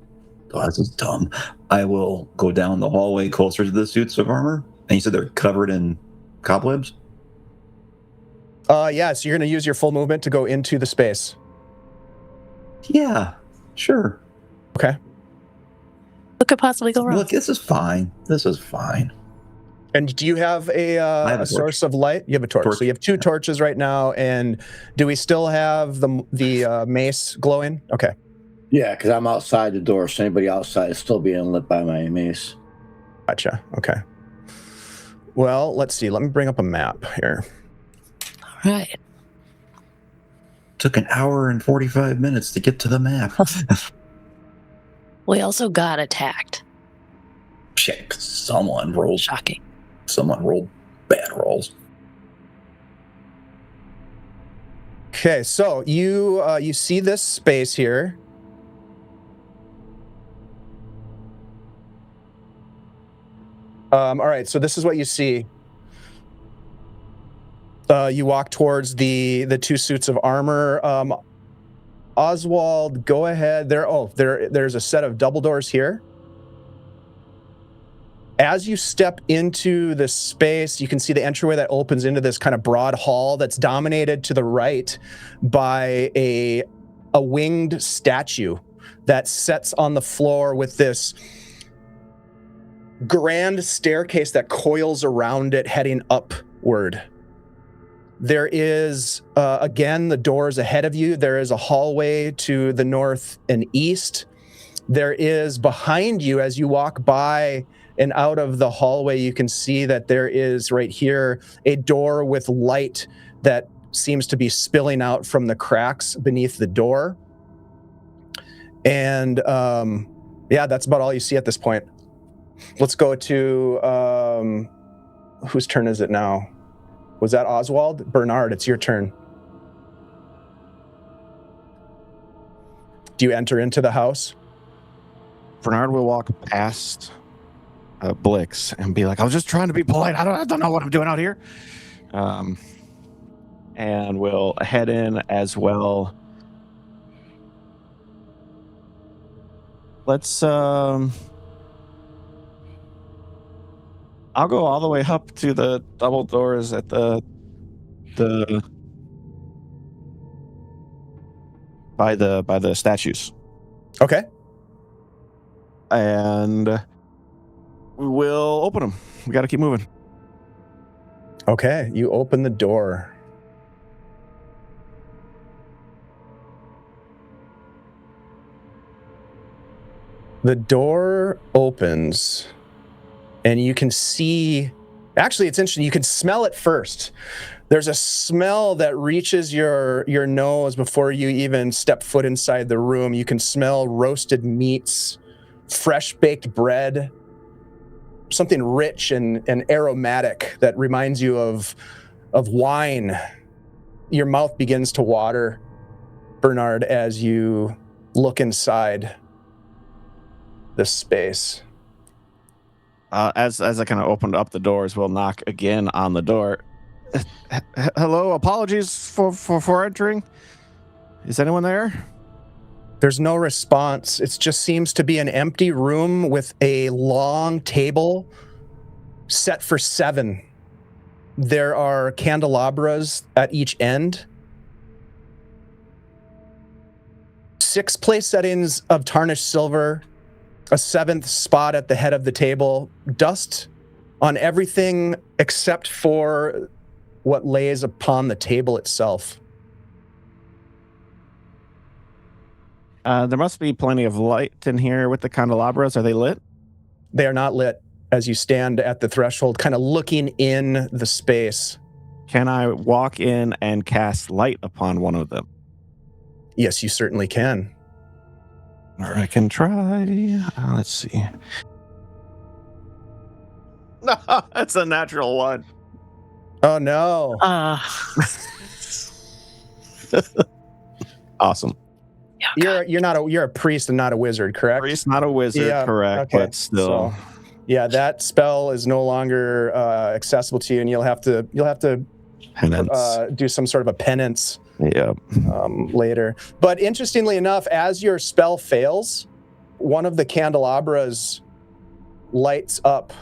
Oh, this is dumb. I will go down the hallway closer to the suits of armor. And you said they're covered in cobwebs? Yeah, so you're going to use your full movement to go into the space. Yeah, sure. Okay. What could possibly go wrong? Look, this is fine. And do you have have a a source of light? You have a torch. So you have 2 torches right now. And do we still have the mace glowing? Okay. Yeah, because I'm outside the door, so anybody outside is still being lit by my mace. Gotcha. Okay. Well, let's see. Let me bring up a map here. All right. Took an hour and 45 minutes to get to the map. We also got attacked. Shit, someone rolled Shocking. bad rolls. Okay, so you see this space here. All right, so this is what you see. You walk towards the 2 suits of armor. Oswald, go ahead. There's a set of double doors here. As you step into this space, you can see the entryway that opens into this kind of broad hall that's dominated to the right by a winged statue that sits on the floor with this grand staircase that coils around it heading upward. There is, again, the doors ahead of you. There is a hallway to the north and east. There is behind you, as you walk by and out of the hallway, you can see that there is right here a door with light that seems to be spilling out from the cracks beneath the door. And yeah, that's about all you see at this point. Let's go to, whose turn is it now? Was that Oswald? Bernard, it's your turn. Do you enter into the house? Bernard will walk past Blix and be like, I was just trying to be polite. I don't know what I'm doing out here. And we'll head in as well. Let's I'll go all the way up to the double doors at the by the statues. Okay. And we will open them. We got to keep moving. Okay, you open the door. The door opens, and you can see... Actually, it's interesting. You can smell it first. There's a smell that reaches your nose before you even step foot inside the room. You can smell roasted meats, fresh baked bread, something rich and aromatic that reminds you of wine. Your mouth begins to water, Bernard, as you look inside this space. As I kind of opened up the doors, we'll knock again on the door. Hello, apologies for entering. Is anyone there? There's no response. It just seems to be an empty room with a long table set for 7. There are candelabras at each end. 6 place settings of tarnished silver, a 7th spot at the head of the table, dust on everything except for what lays upon the table itself. There must be plenty of light in here with the candelabras. Are they lit? They are not lit as you stand at the threshold, kind of looking in the space. Can I walk in and cast light upon one of them? Yes, you certainly can. Or I can try. Let's see. No, that's a natural 1. Oh, no. Awesome. Yeah, You're a priest and not a wizard, correct? Priest, not a wizard, Yeah, correct, okay. but still. So, yeah, that spell is no longer accessible to you, and you'll have to Penance. do some sort of a penance Yeah. later. But interestingly enough, as your spell fails, one of the candelabras lights up,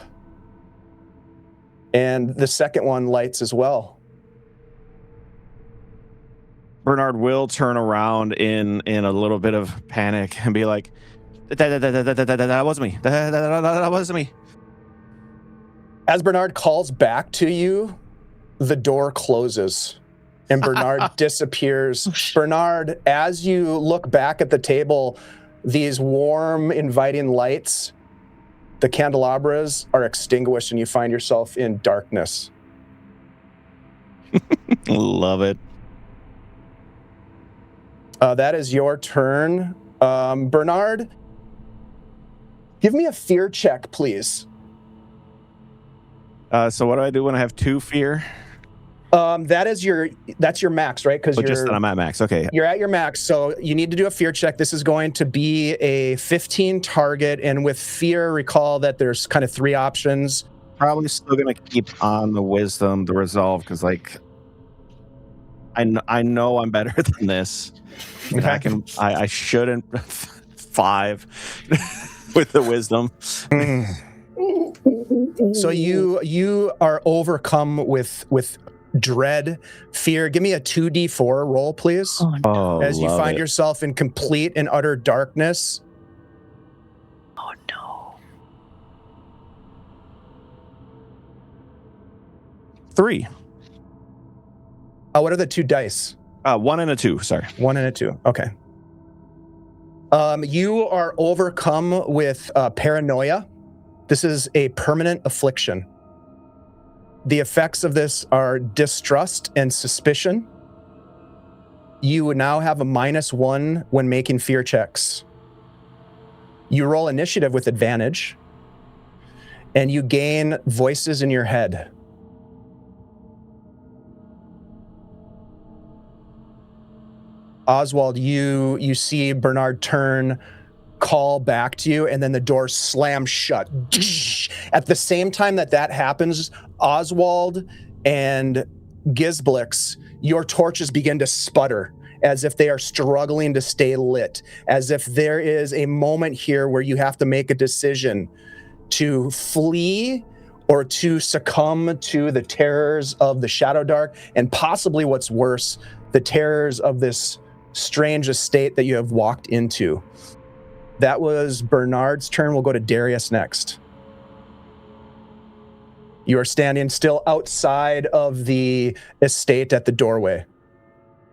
and the second one lights as well. Bernard will turn around in a little bit of panic and be like, that wasn't me. That wasn't me. As Bernard calls back to you, the door closes and Bernard disappears. Bernard, as you look back at the table, these warm, inviting lights, the candelabras are extinguished and you find yourself in darkness. Love it. That is your turn. Bernard, give me a fear check, please. So what do I do when I have 2 fear? That's your max, right? Because Just that I'm at max. Okay. You're at your max, so you need to do a fear check. This is going to be a 15 target, and with fear, recall that there's kind of 3 options. Probably still gonna keep on the wisdom, the resolve, because like I know I'm better than this. And I shouldn't 5 with the wisdom. So you are overcome with dread, fear. Give me a 2d4 roll, please. Oh, as you love find it. yourself in complete and utter darkness. Oh no. 3. What are the 2 dice? 1 and a 2. Sorry. 1 and a 2. Okay. You are overcome with paranoia. This is a permanent affliction. The effects of this are distrust and suspicion. You now have a -1 when making fear checks. You roll initiative with advantage, and you gain voices in your head. Oswald, you see Bernard turn, call back to you, and then the door slams shut. At the same time that happens, Oswald and Gizblix, your torches begin to sputter as if they are struggling to stay lit, as if there is a moment here where you have to make a decision to flee or to succumb to the terrors of the Shadowdark, and possibly what's worse, the terrors of this strange estate that you have walked into. That was Bernard's turn. We'll go to Darius next. You are standing still outside of the estate at the doorway.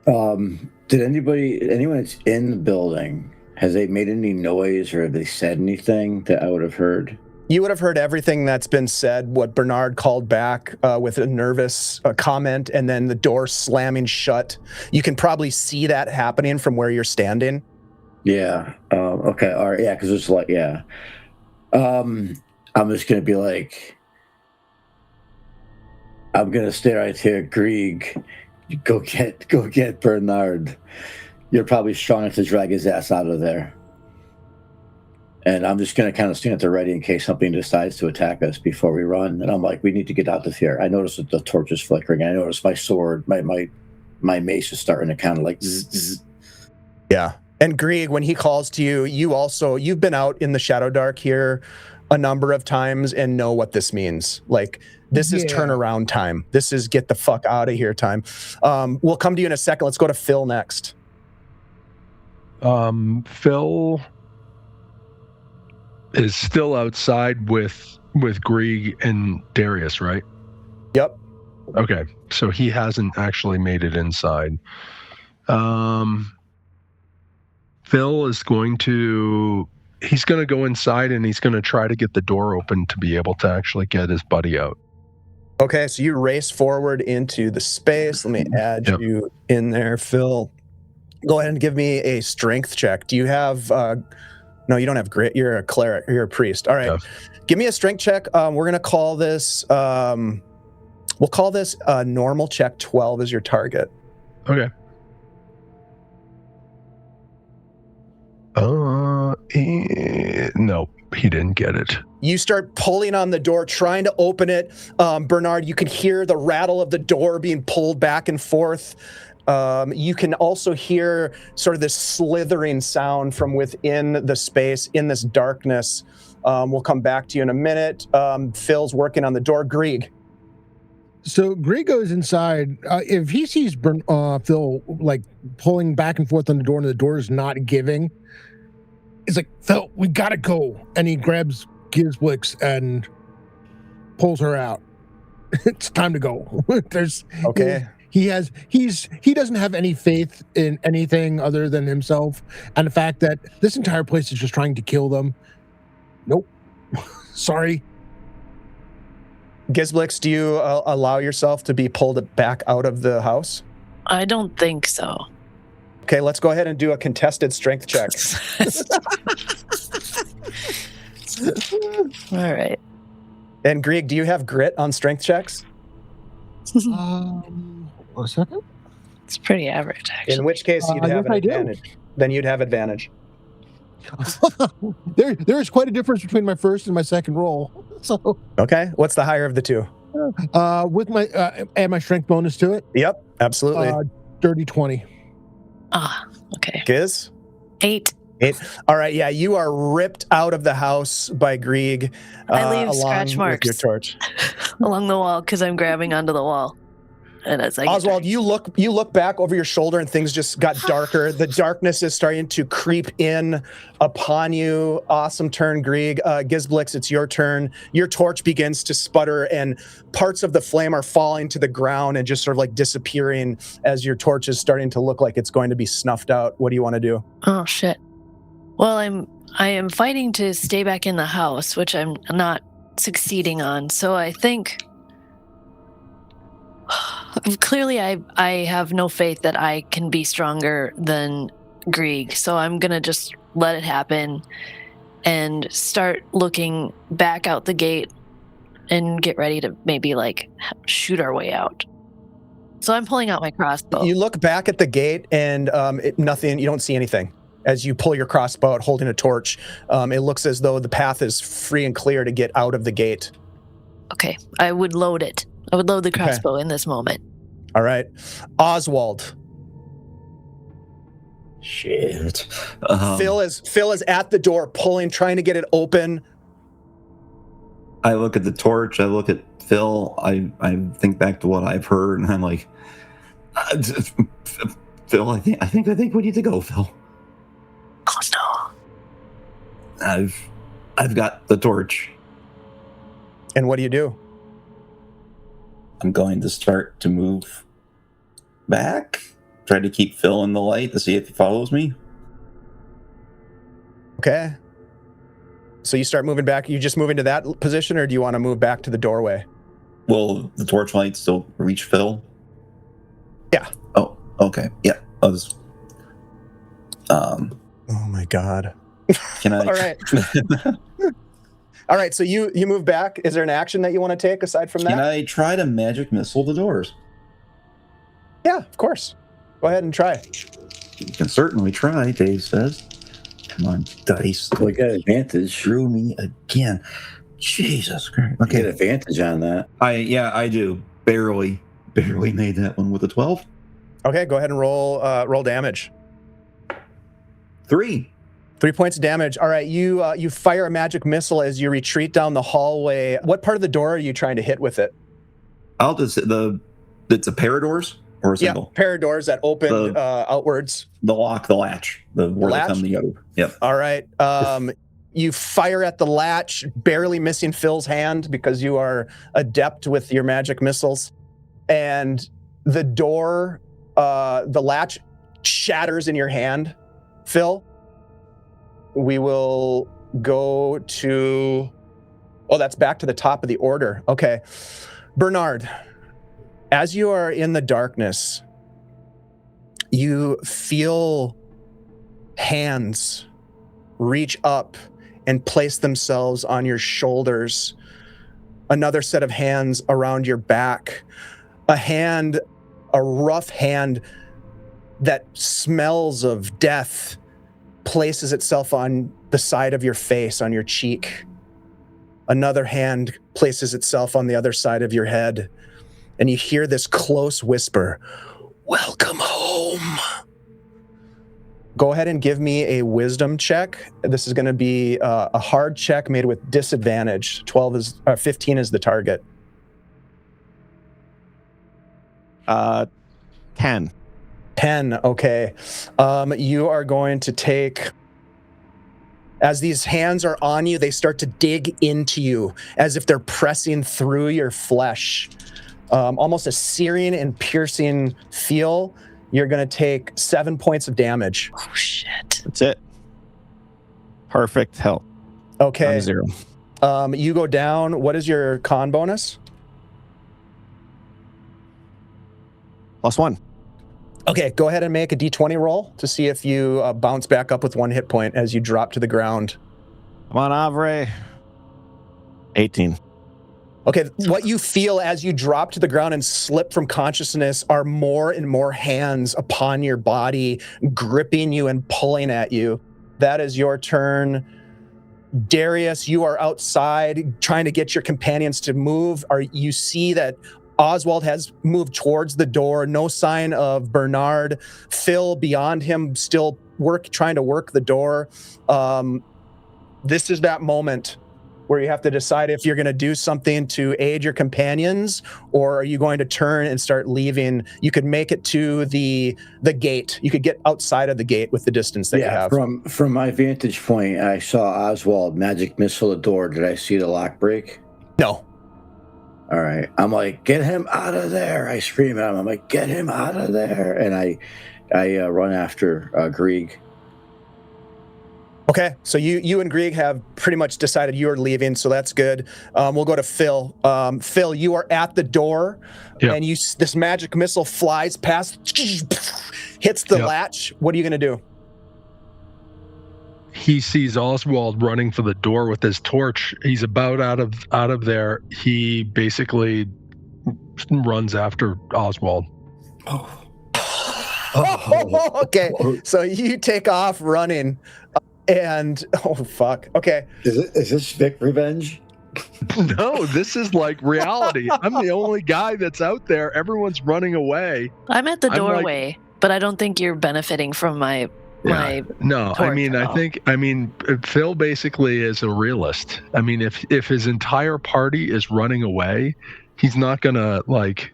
Did anyone that's in the building, has they made any noise or have they said anything that I would have heard? You would have heard everything that's been said, what Bernard called back with a nervous comment, and then the door slamming shut. You can probably see that happening from where you're standing. Yeah. Okay. All right. Yeah. Because it's like, yeah. I'm just gonna be like, I'm gonna stay right here, Grieg. Go get Bernard. You're probably strong enough to drag his ass out of there. And I'm just gonna kind of stand at the ready in case something decides to attack us before we run. And I'm like, we need to get out of here. I noticed that the torch is flickering. I noticed my sword, my mace is starting to kind of like zzz, zzz. Yeah. And Grieg, when he calls to you, you've been out in the Shadowdark here a number of times and know what this means. Like, this is turnaround time. This is get the fuck out of here time. We'll come to you in a second. Let's go to Phil next. Phil is still outside with Grieg and Darius, right? Yep. Okay, so he hasn't actually made it inside. Phil is going to go inside and he's going to try to get the door open to be able to actually get his buddy out. Okay, so you race forward into the space. Let me add you in there, Phil. Go ahead and give me a strength check. Do you have... No, you don't have grit. You're a cleric. You're a priest. All right. Yeah. Give me a strength check. We're going to call this... we'll call this a normal check. 12 is your target. Okay. No, he didn't get it. You start pulling on the door, trying to open it. Bernard, you can hear the rattle of the door being pulled back and forth. You can also hear sort of this slithering sound from within the space in this darkness. We'll come back to you in a minute. Phil's working on the door. Grieg. So Grieg goes inside. If he sees Phil like pulling back and forth on the door and the door is not giving, he's like, Phil, we gotta go. And he grabs Gizblix and pulls her out. It's time to go. Okay. He doesn't have any faith in anything other than himself and the fact that this entire place is just trying to kill them. Nope. Sorry. Gizblix, do you allow yourself to be pulled back out of the house? I don't think so. Okay, let's go ahead and do a contested strength check. All right. And Grieg, do you have grit on strength checks? A second. It's pretty average, actually. In which case, you'd have yes, an advantage. Then you'd have advantage. There is quite a difference between my first and my second roll. So Okay, what's the higher of the two? with my add my strength bonus to it. Yep, absolutely. Dirty 20. Ah, okay. Giz? 8. All right, yeah, you are ripped out of the house by Grieg. I leave along scratch with marks your torch. along the wall because I'm grabbing onto the wall. And as I Oswald, you look back over your shoulder and things just got darker. The darkness is starting to creep in upon you. Awesome turn, Grieg. Gizblix, it's your turn. Your torch begins to sputter and parts of the flame are falling to the ground and just sort of like disappearing as your torch is starting to look like it's going to be snuffed out. What do you want to do? Oh shit. Well, I am fighting to stay back in the house, which I'm not succeeding on. So I think clearly I have no faith that I can be stronger than Grieg. So I'm going to just let it happen and start looking back out the gate and get ready to maybe like shoot our way out. So I'm pulling out my crossbow. You look back at the gate and nothing, you don't see anything. As you pull your crossbow out holding a torch, it looks as though the path is free and clear to get out of the gate. Okay, I would load it. I would load the crossbow in this moment. All right. Oswald. Shit. Phil is at the door trying to get it open. I look at the torch. I look at Phil. I think back to what I've heard, and I'm like, Phil, I think we need to go, Phil. Oh no. I've got the torch. And what do you do? I'm going to start to move back. Try to keep Phil in the light to see if he follows me. Okay. So you start moving back. You just move into that position, or do you want to move back to the doorway? Will the torchlight still reach Phil? Yeah. Oh, okay. Yeah. Oh my God. Can I? All right. All right. So you move back. Is there an action that you want to take aside from that? Can I try to magic missile the doors? Yeah, of course. Go ahead and try. You can certainly try, Dave says. Come on, dice. We got advantage. Screw me again. Jesus Christ. Okay. Okay. Get advantage on that. I do. Barely made that one with a 12. Okay, go ahead and roll damage. 3. 3 points of damage. All right, you fire a magic missile as you retreat down the hallway. What part of the door are you trying to hit with it? I'll just it's a pair of doors or a single? Yeah, pair of doors that open outwards. The lock, the latch, where they come together. Yep. All right. You fire at the latch, barely missing Phil's hand because you are adept with your magic missiles. And the door, the latch shatters in your hand, Phil. We will go to... Oh, that's back to the top of the order. Okay. Bernard, as you are in the darkness, you feel hands reach up and place themselves on your shoulders. Another set of hands around your back. A rough hand that smells of death places itself on the side of your face, on your cheek. Another hand places itself on the other side of your head. And you hear this close whisper, "Welcome home." Go ahead and give me a wisdom check. This is going to be a hard check made with disadvantage. 15 is the target. 10. 10, okay. You are going to take... As these hands are on you, they start to dig into you as if they're pressing through your flesh. Almost a searing and piercing feel. You're going to take 7 points of damage. Oh, shit. That's it. Perfect health. Okay. I'm 0. You go down. What is your con bonus? +1. Okay, go ahead and make a d20 roll to see if you bounce back up with 1 hit point as you drop to the ground. Come on, Avre. 18. Okay, what you feel as you drop to the ground and slip from consciousness are more and more hands upon your body, gripping you and pulling at you. That is your turn. Darius, you are outside trying to get your companions to move. You see that Oswald has moved towards the door. No sign of Bernard. Phil, beyond him, still trying to work the door. This is that moment where you have to decide if you're going to do something to aid your companions, or are you going to turn and start leaving? You could make it to the gate. You could get outside of the gate with the distance that you have. From my vantage point, I saw Oswald magic missile the door. Did I see the lock break? No. All right. I'm like, get him out of there. I scream at him. I'm like, get him out of there. And I run after Grieg. Okay, so you and Grieg have pretty much decided you're leaving, so that's good. We'll go to Phil. Phil, you are at the door, and this magic missile flies past, hits the latch. What are you going to do? He sees Oswald running for the door with his torch. He's about out of there. He basically runs after Oswald. Okay, so you take off running. And oh fuck. Okay. Is this Vic revenge? No, this is like reality. I'm the only guy that's out there. Everyone's running away. I'm at the doorway, but I don't think you're benefiting from my No, I mean, Phil basically is a realist. I mean, if his entire party is running away, he's not gonna like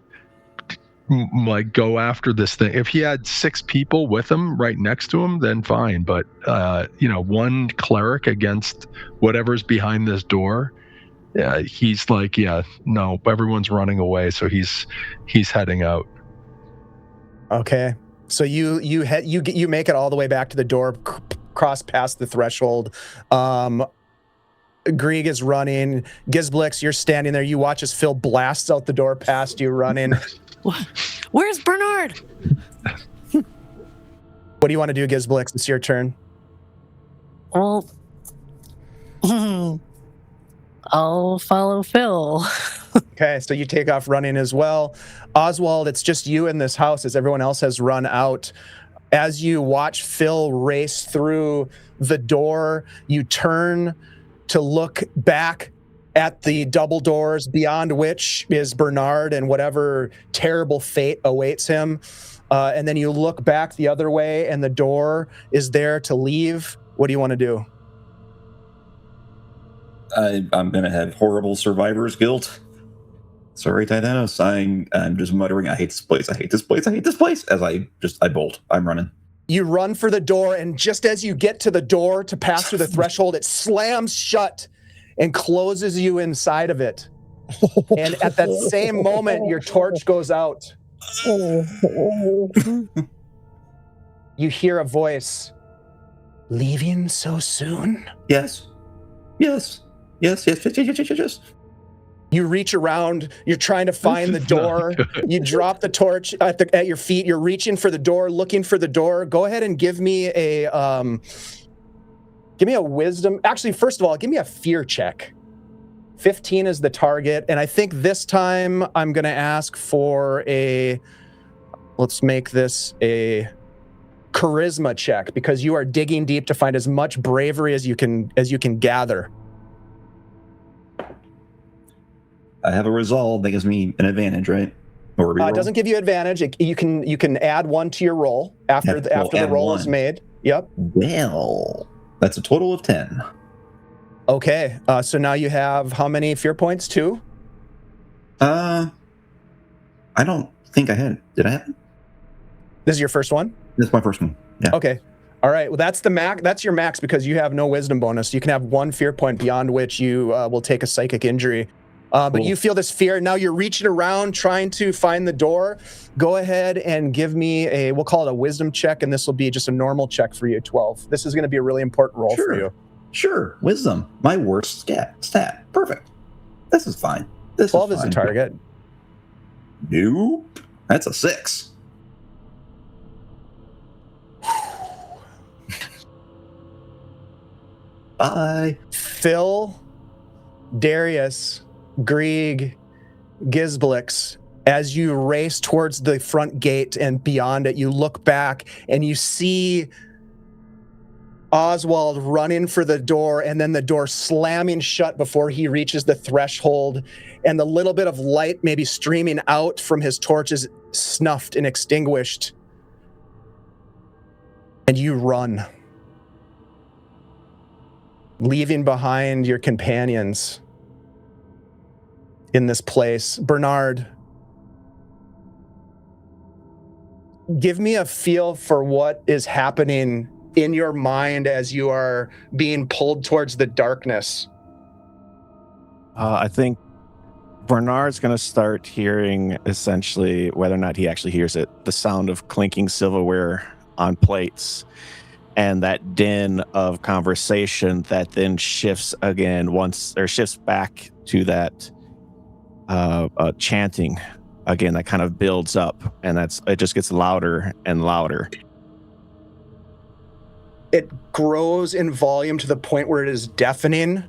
go after this thing. If he had 6 people with him right next to him, then fine. But one cleric against whatever's behind this door, he's like, no, everyone's running away, so he's heading out. Okay, so you make it all the way back to the door, cross past the threshold. Grieg is running. Gizblix, you're standing there. You watch as Phil blasts out the door past you, running. Where's Bernard? What do you want to do, Gizblix? It's your turn. Well, I'll follow Phil. Okay, so you take off running as well. Oswald, it's just you in this house as everyone else has run out. As you watch Phil race through the door, you turn to look back at the double doors beyond which is Bernard and whatever terrible fate awaits him. And then you look back the other way and the door is there to leave. What do you want to do? I'm going to have horrible survivor's guilt. Sorry, Titanos. I'm just muttering, I hate this place, I hate this place, I hate this place, as I bolt. I'm running. You run for the door, and just as you get to the door to pass through the threshold, it slams shut and closes you inside of it. And at that same moment, your torch goes out. You hear a voice. Leaving so soon? Yes. You reach around, you're trying to find the door. You drop the torch at your feet. You're reaching for the door, looking for the door. Go ahead and give me a wisdom. Actually, first of all, give me a fear check. 15 is the target. And I think this time I'm going to ask for let's make this a charisma check because you are digging deep to find as much bravery as you can gather. I have a resolve that gives me an advantage, right? Or It doesn't give you advantage. You can add 1 to your roll after the roll is made. Yep. Well, that's a total of 10. Okay. So now you have how many fear points? 2? I don't think I had it. Did I have it? This is your first one? This is my first one. Yeah. Okay. All right. Well, that's the max. That's your max because you have no wisdom bonus. You can have 1 fear point beyond which you will take a psychic injury. But Cool. you feel this fear. Now you're reaching around trying to find the door. Go ahead and give me we'll call it a wisdom check, and this will be just a normal check for you, 12. This is going to be a really important roll for you. Sure. Wisdom. My worst stat. Perfect. This is fine. 12 is the target. Nope. That's a 6. Bye. Phil, Darius, Grieg, Gisblix, as you race towards the front gate and beyond it, you look back and you see Oswald running for the door and then the door slamming shut before he reaches the threshold, and the little bit of light maybe streaming out from his torch is snuffed and extinguished. And you run, leaving behind your companions in this place. Bernard, give me a feel for what is happening in your mind as you are being pulled towards the darkness. I think Bernard's going to start hearing, essentially, whether or not he actually hears it, the sound of clinking silverware on plates, and that din of conversation that then shifts back to that chanting again. That kind of builds up, and it just gets louder and louder. It grows in volume to the point where it is deafening,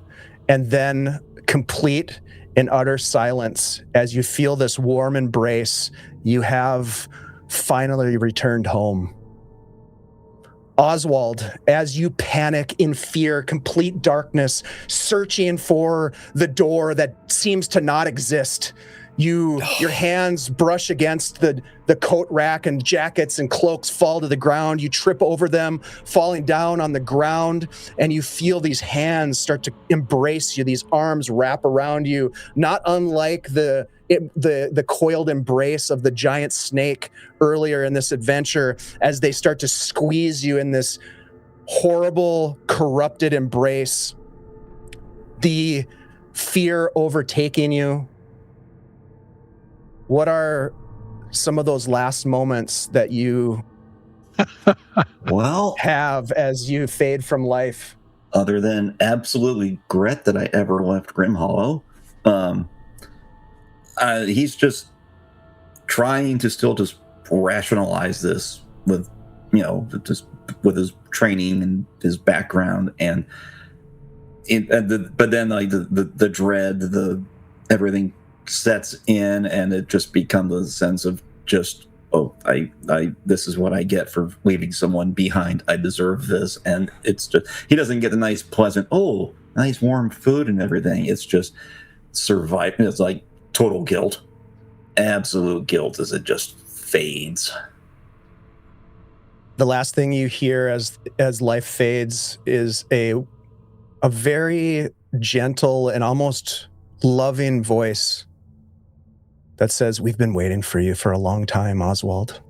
and then complete in utter silence as you feel this warm embrace. You have finally returned home. Oswald, as you panic in fear, complete darkness, searching for the door that seems to not exist, your hands brush against the coat rack, and jackets and cloaks fall to the ground. You trip over them, falling down on the ground, and you feel these hands start to embrace you, these arms wrap around you, not unlike the coiled embrace of the giant snake earlier in this adventure, as they start to squeeze you in this horrible, corrupted embrace. The fear overtaking you. What are some of those last moments that you have as you fade from life? Other than absolutely regret that I ever left Grimhollow, he's just trying to still just rationalize this with, just with his training and his background, but then like the dread, everything sets in, and it just becomes a sense of just, this is what I get for leaving someone behind. I deserve this. And it's just, he doesn't get the nice, pleasant, nice warm food and everything. It's just surviving. It's like total guilt, absolute guilt, as it just fades. The last thing you hear as life fades is a very gentle and almost loving voice that says, "We've been waiting for you for a long time, Oswald."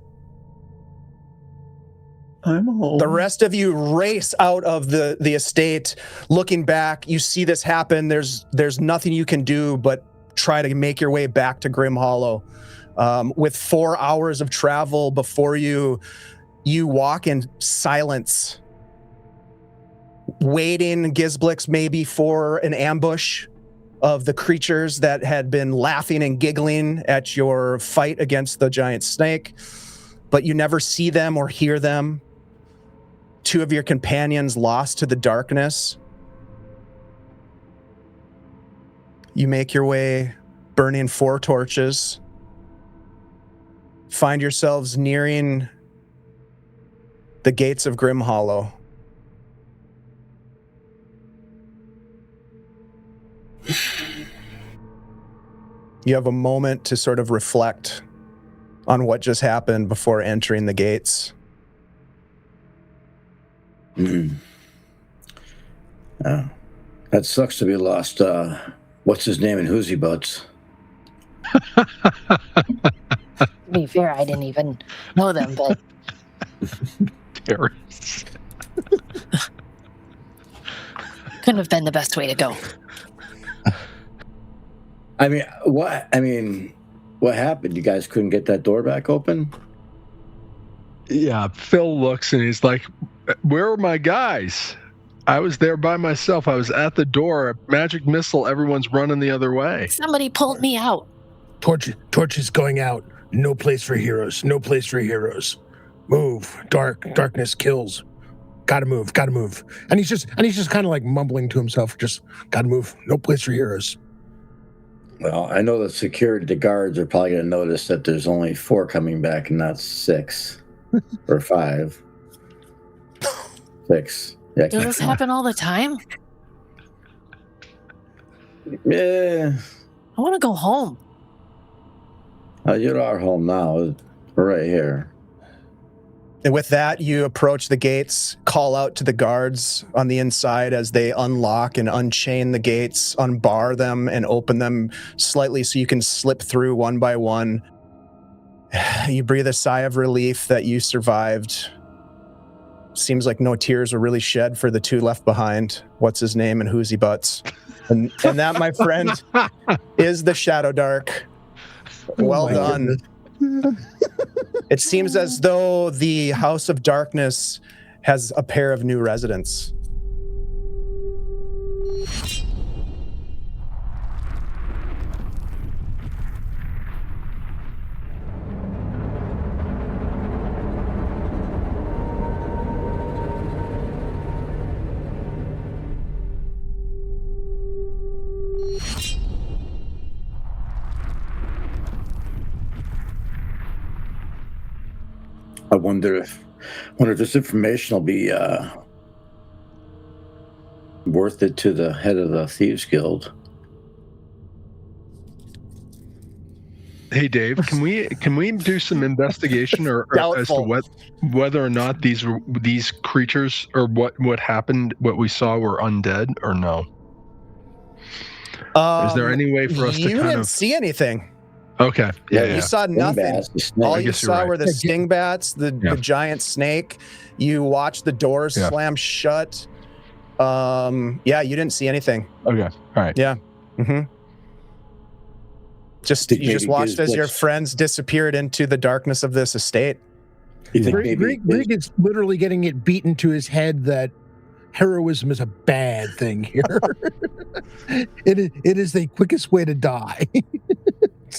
I'm home. The rest of you race out of the estate. Looking back, you see this happen. There's nothing you can do but try to make your way back to Grimhollow. With 4 hours of travel before you walk in silence, waiting, Gisblix, maybe for an ambush of the creatures that had been laughing and giggling at your fight against the giant snake, but you never see them or hear them. 2 of your companions lost to the darkness. You make your way, burning 4 torches, find yourselves nearing the gates of Grimhollow. You have a moment to sort of reflect on what just happened before entering the gates. Oh, that sucks to be lost. What's his name in Hoosie Butts? To be fair, I didn't even know them, but Darius. couldn't have been the best way to go. What happened? You guys couldn't get that door back open? Yeah, Phil looks and he's like, where are my guys? I was there by myself. I was at the door. Magic missile. Everyone's running the other way. Somebody pulled me out. Torch is going out. No place for heroes. No place for heroes. Move. Darkness kills. Gotta move. And he's just kind of like mumbling to himself. Just gotta move. No place for heroes. Well, I know the guards are probably going to notice that there's only 4 coming back and not 6 or 5. 6. Yeah, Does this happen all the time? Yeah. I want to go home. You're at our home now. We're right here. And with that, you approach the gates, call out to the guards on the inside as they unlock and unchain the gates, unbar them, and open them slightly so you can slip through one by one. You breathe a sigh of relief that you survived. Seems like no tears were really shed for the 2 left behind. What's his name and Hoosie Butts. And that, my friend, is the Shadowdark. Well done. It seems as though the House of Darkness has a pair of new residents. I wonder if this information will be worth it to the head of the Thieves Guild. Hey Dave, can we do some investigation or as to whether or not these creatures or what happened, what we saw were undead or no? Is there any way for us to You didn't see anything. Okay. Yeah. You saw nothing. All you saw were the sting bats, the giant snake. You watched the doors slam shut. You didn't see anything. Okay. All right. Yeah. Mm-hmm. You just watched as your friends disappeared into the darkness of this estate. Greg is literally getting it beaten to his head that heroism is a bad thing here. It is the quickest way to die.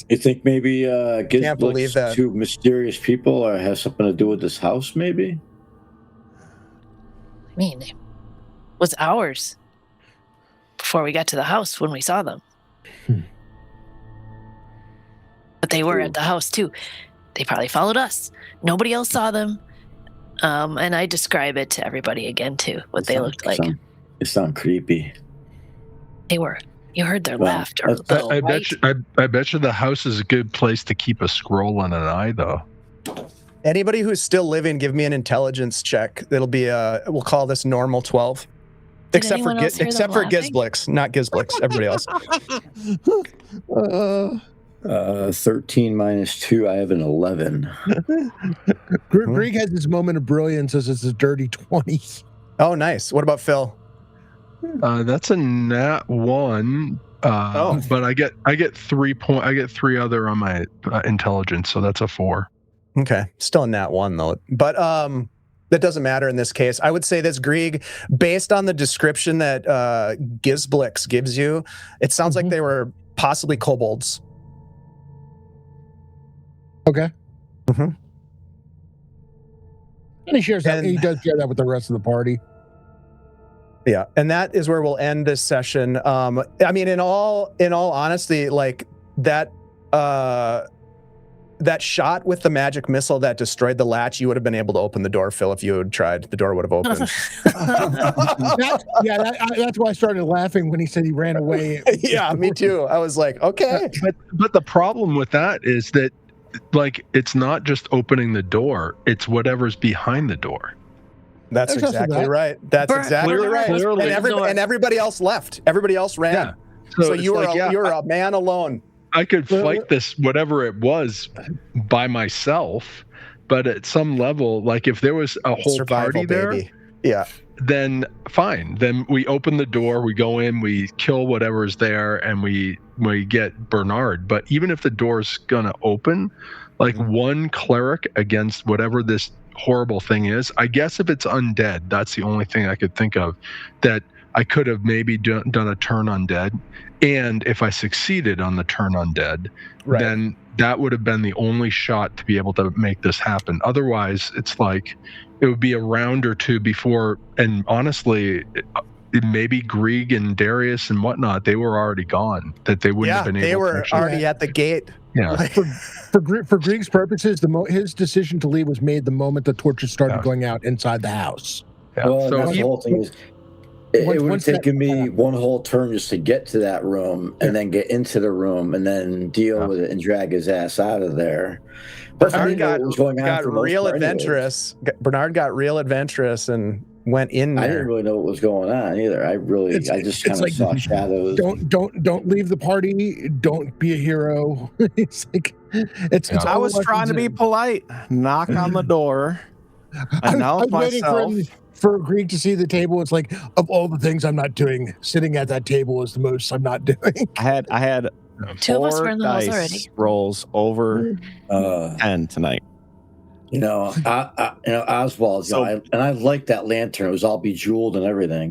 You think maybe Gizblix, 2 mysterious people or have something to do with this house, maybe? I mean, it was hours before we got to the house when we saw them. But they were at the house, too. They probably followed us. Nobody else saw them. And I describe it to everybody again, too, what they looked like. They sound creepy. They were. You heard their laughter. I bet you the house is a good place to keep a scroll and an eye, though. Anybody who's still living, give me an intelligence check. It'll be we'll call this normal 12. Except for Gizblix, not Gizblix, everybody else. 13 minus 2, I have an 11. Greg has this moment of brilliance as it's a dirty 20. Oh, nice. What about Phil? That's a nat 1. But I get 3 point. I get 3 other on my intelligence, so that's a 4. Okay, still a nat 1 though. But that doesn't matter in this case. I would say this, Grieg, based on the description that Gizblix gives you, it sounds like they were possibly kobolds. Okay. Mm-hmm. And he shares that. He does share that with the rest of the party. Yeah, and that is where we'll end this session. I mean, in all honesty, like that that shot with the magic missile that destroyed the latch, you would have been able to open the door, Phil, if you had tried. The door would have opened. That's why I started laughing when he said he ran away. Yeah, me too. I was like, okay. But the problem with that is that, like, it's not just opening the door; it's whatever's behind the door. That's There's exactly nothing right. That's exactly Bernard right. was And everybody else left. Everybody else ran. Yeah. So it's you were like, you were a man alone. I could fight this, whatever it was, by myself. But at some level, like if there was a whole party there, yeah, then fine. Then we open the door, we go in, we kill whatever's there, and we get Bernard. But even if the door's gonna open, like one cleric against whatever this horrible thing is, I guess if it's undead, that's the only thing I could think of that I could have maybe done a turn undead. And if I succeeded on the turn undead, then that would have been the only shot to be able to make this happen. Otherwise, it's like it would be a round or two before. And honestly, maybe Grieg and Darius and whatnot, they were already gone. That they wouldn't have been able. They were to already at the gate. Yeah. For Grieg's purposes, his decision to leave was made the moment the torches started going out inside the house. Yeah. Well, So that's the whole thing is. It would have taken me one whole turn just to get to that room and then get into the room and then deal with it and drag his ass out of there. But Bernard got real part adventurous. Bernard got real adventurous and went in there. I didn't really know what was going on either. I just kind of saw shadows. Don't leave the party. Don't be a hero. It's like I was trying to be polite. Knock on the door. Announce myself. For Grieg to see the table, it's like, of all the things I'm not doing, sitting at that table is the most I'm not doing. I had Two of us were 4 in the house dice already. rolls over 10 tonight. Oswald, and I liked that lantern. It was all bejeweled and everything.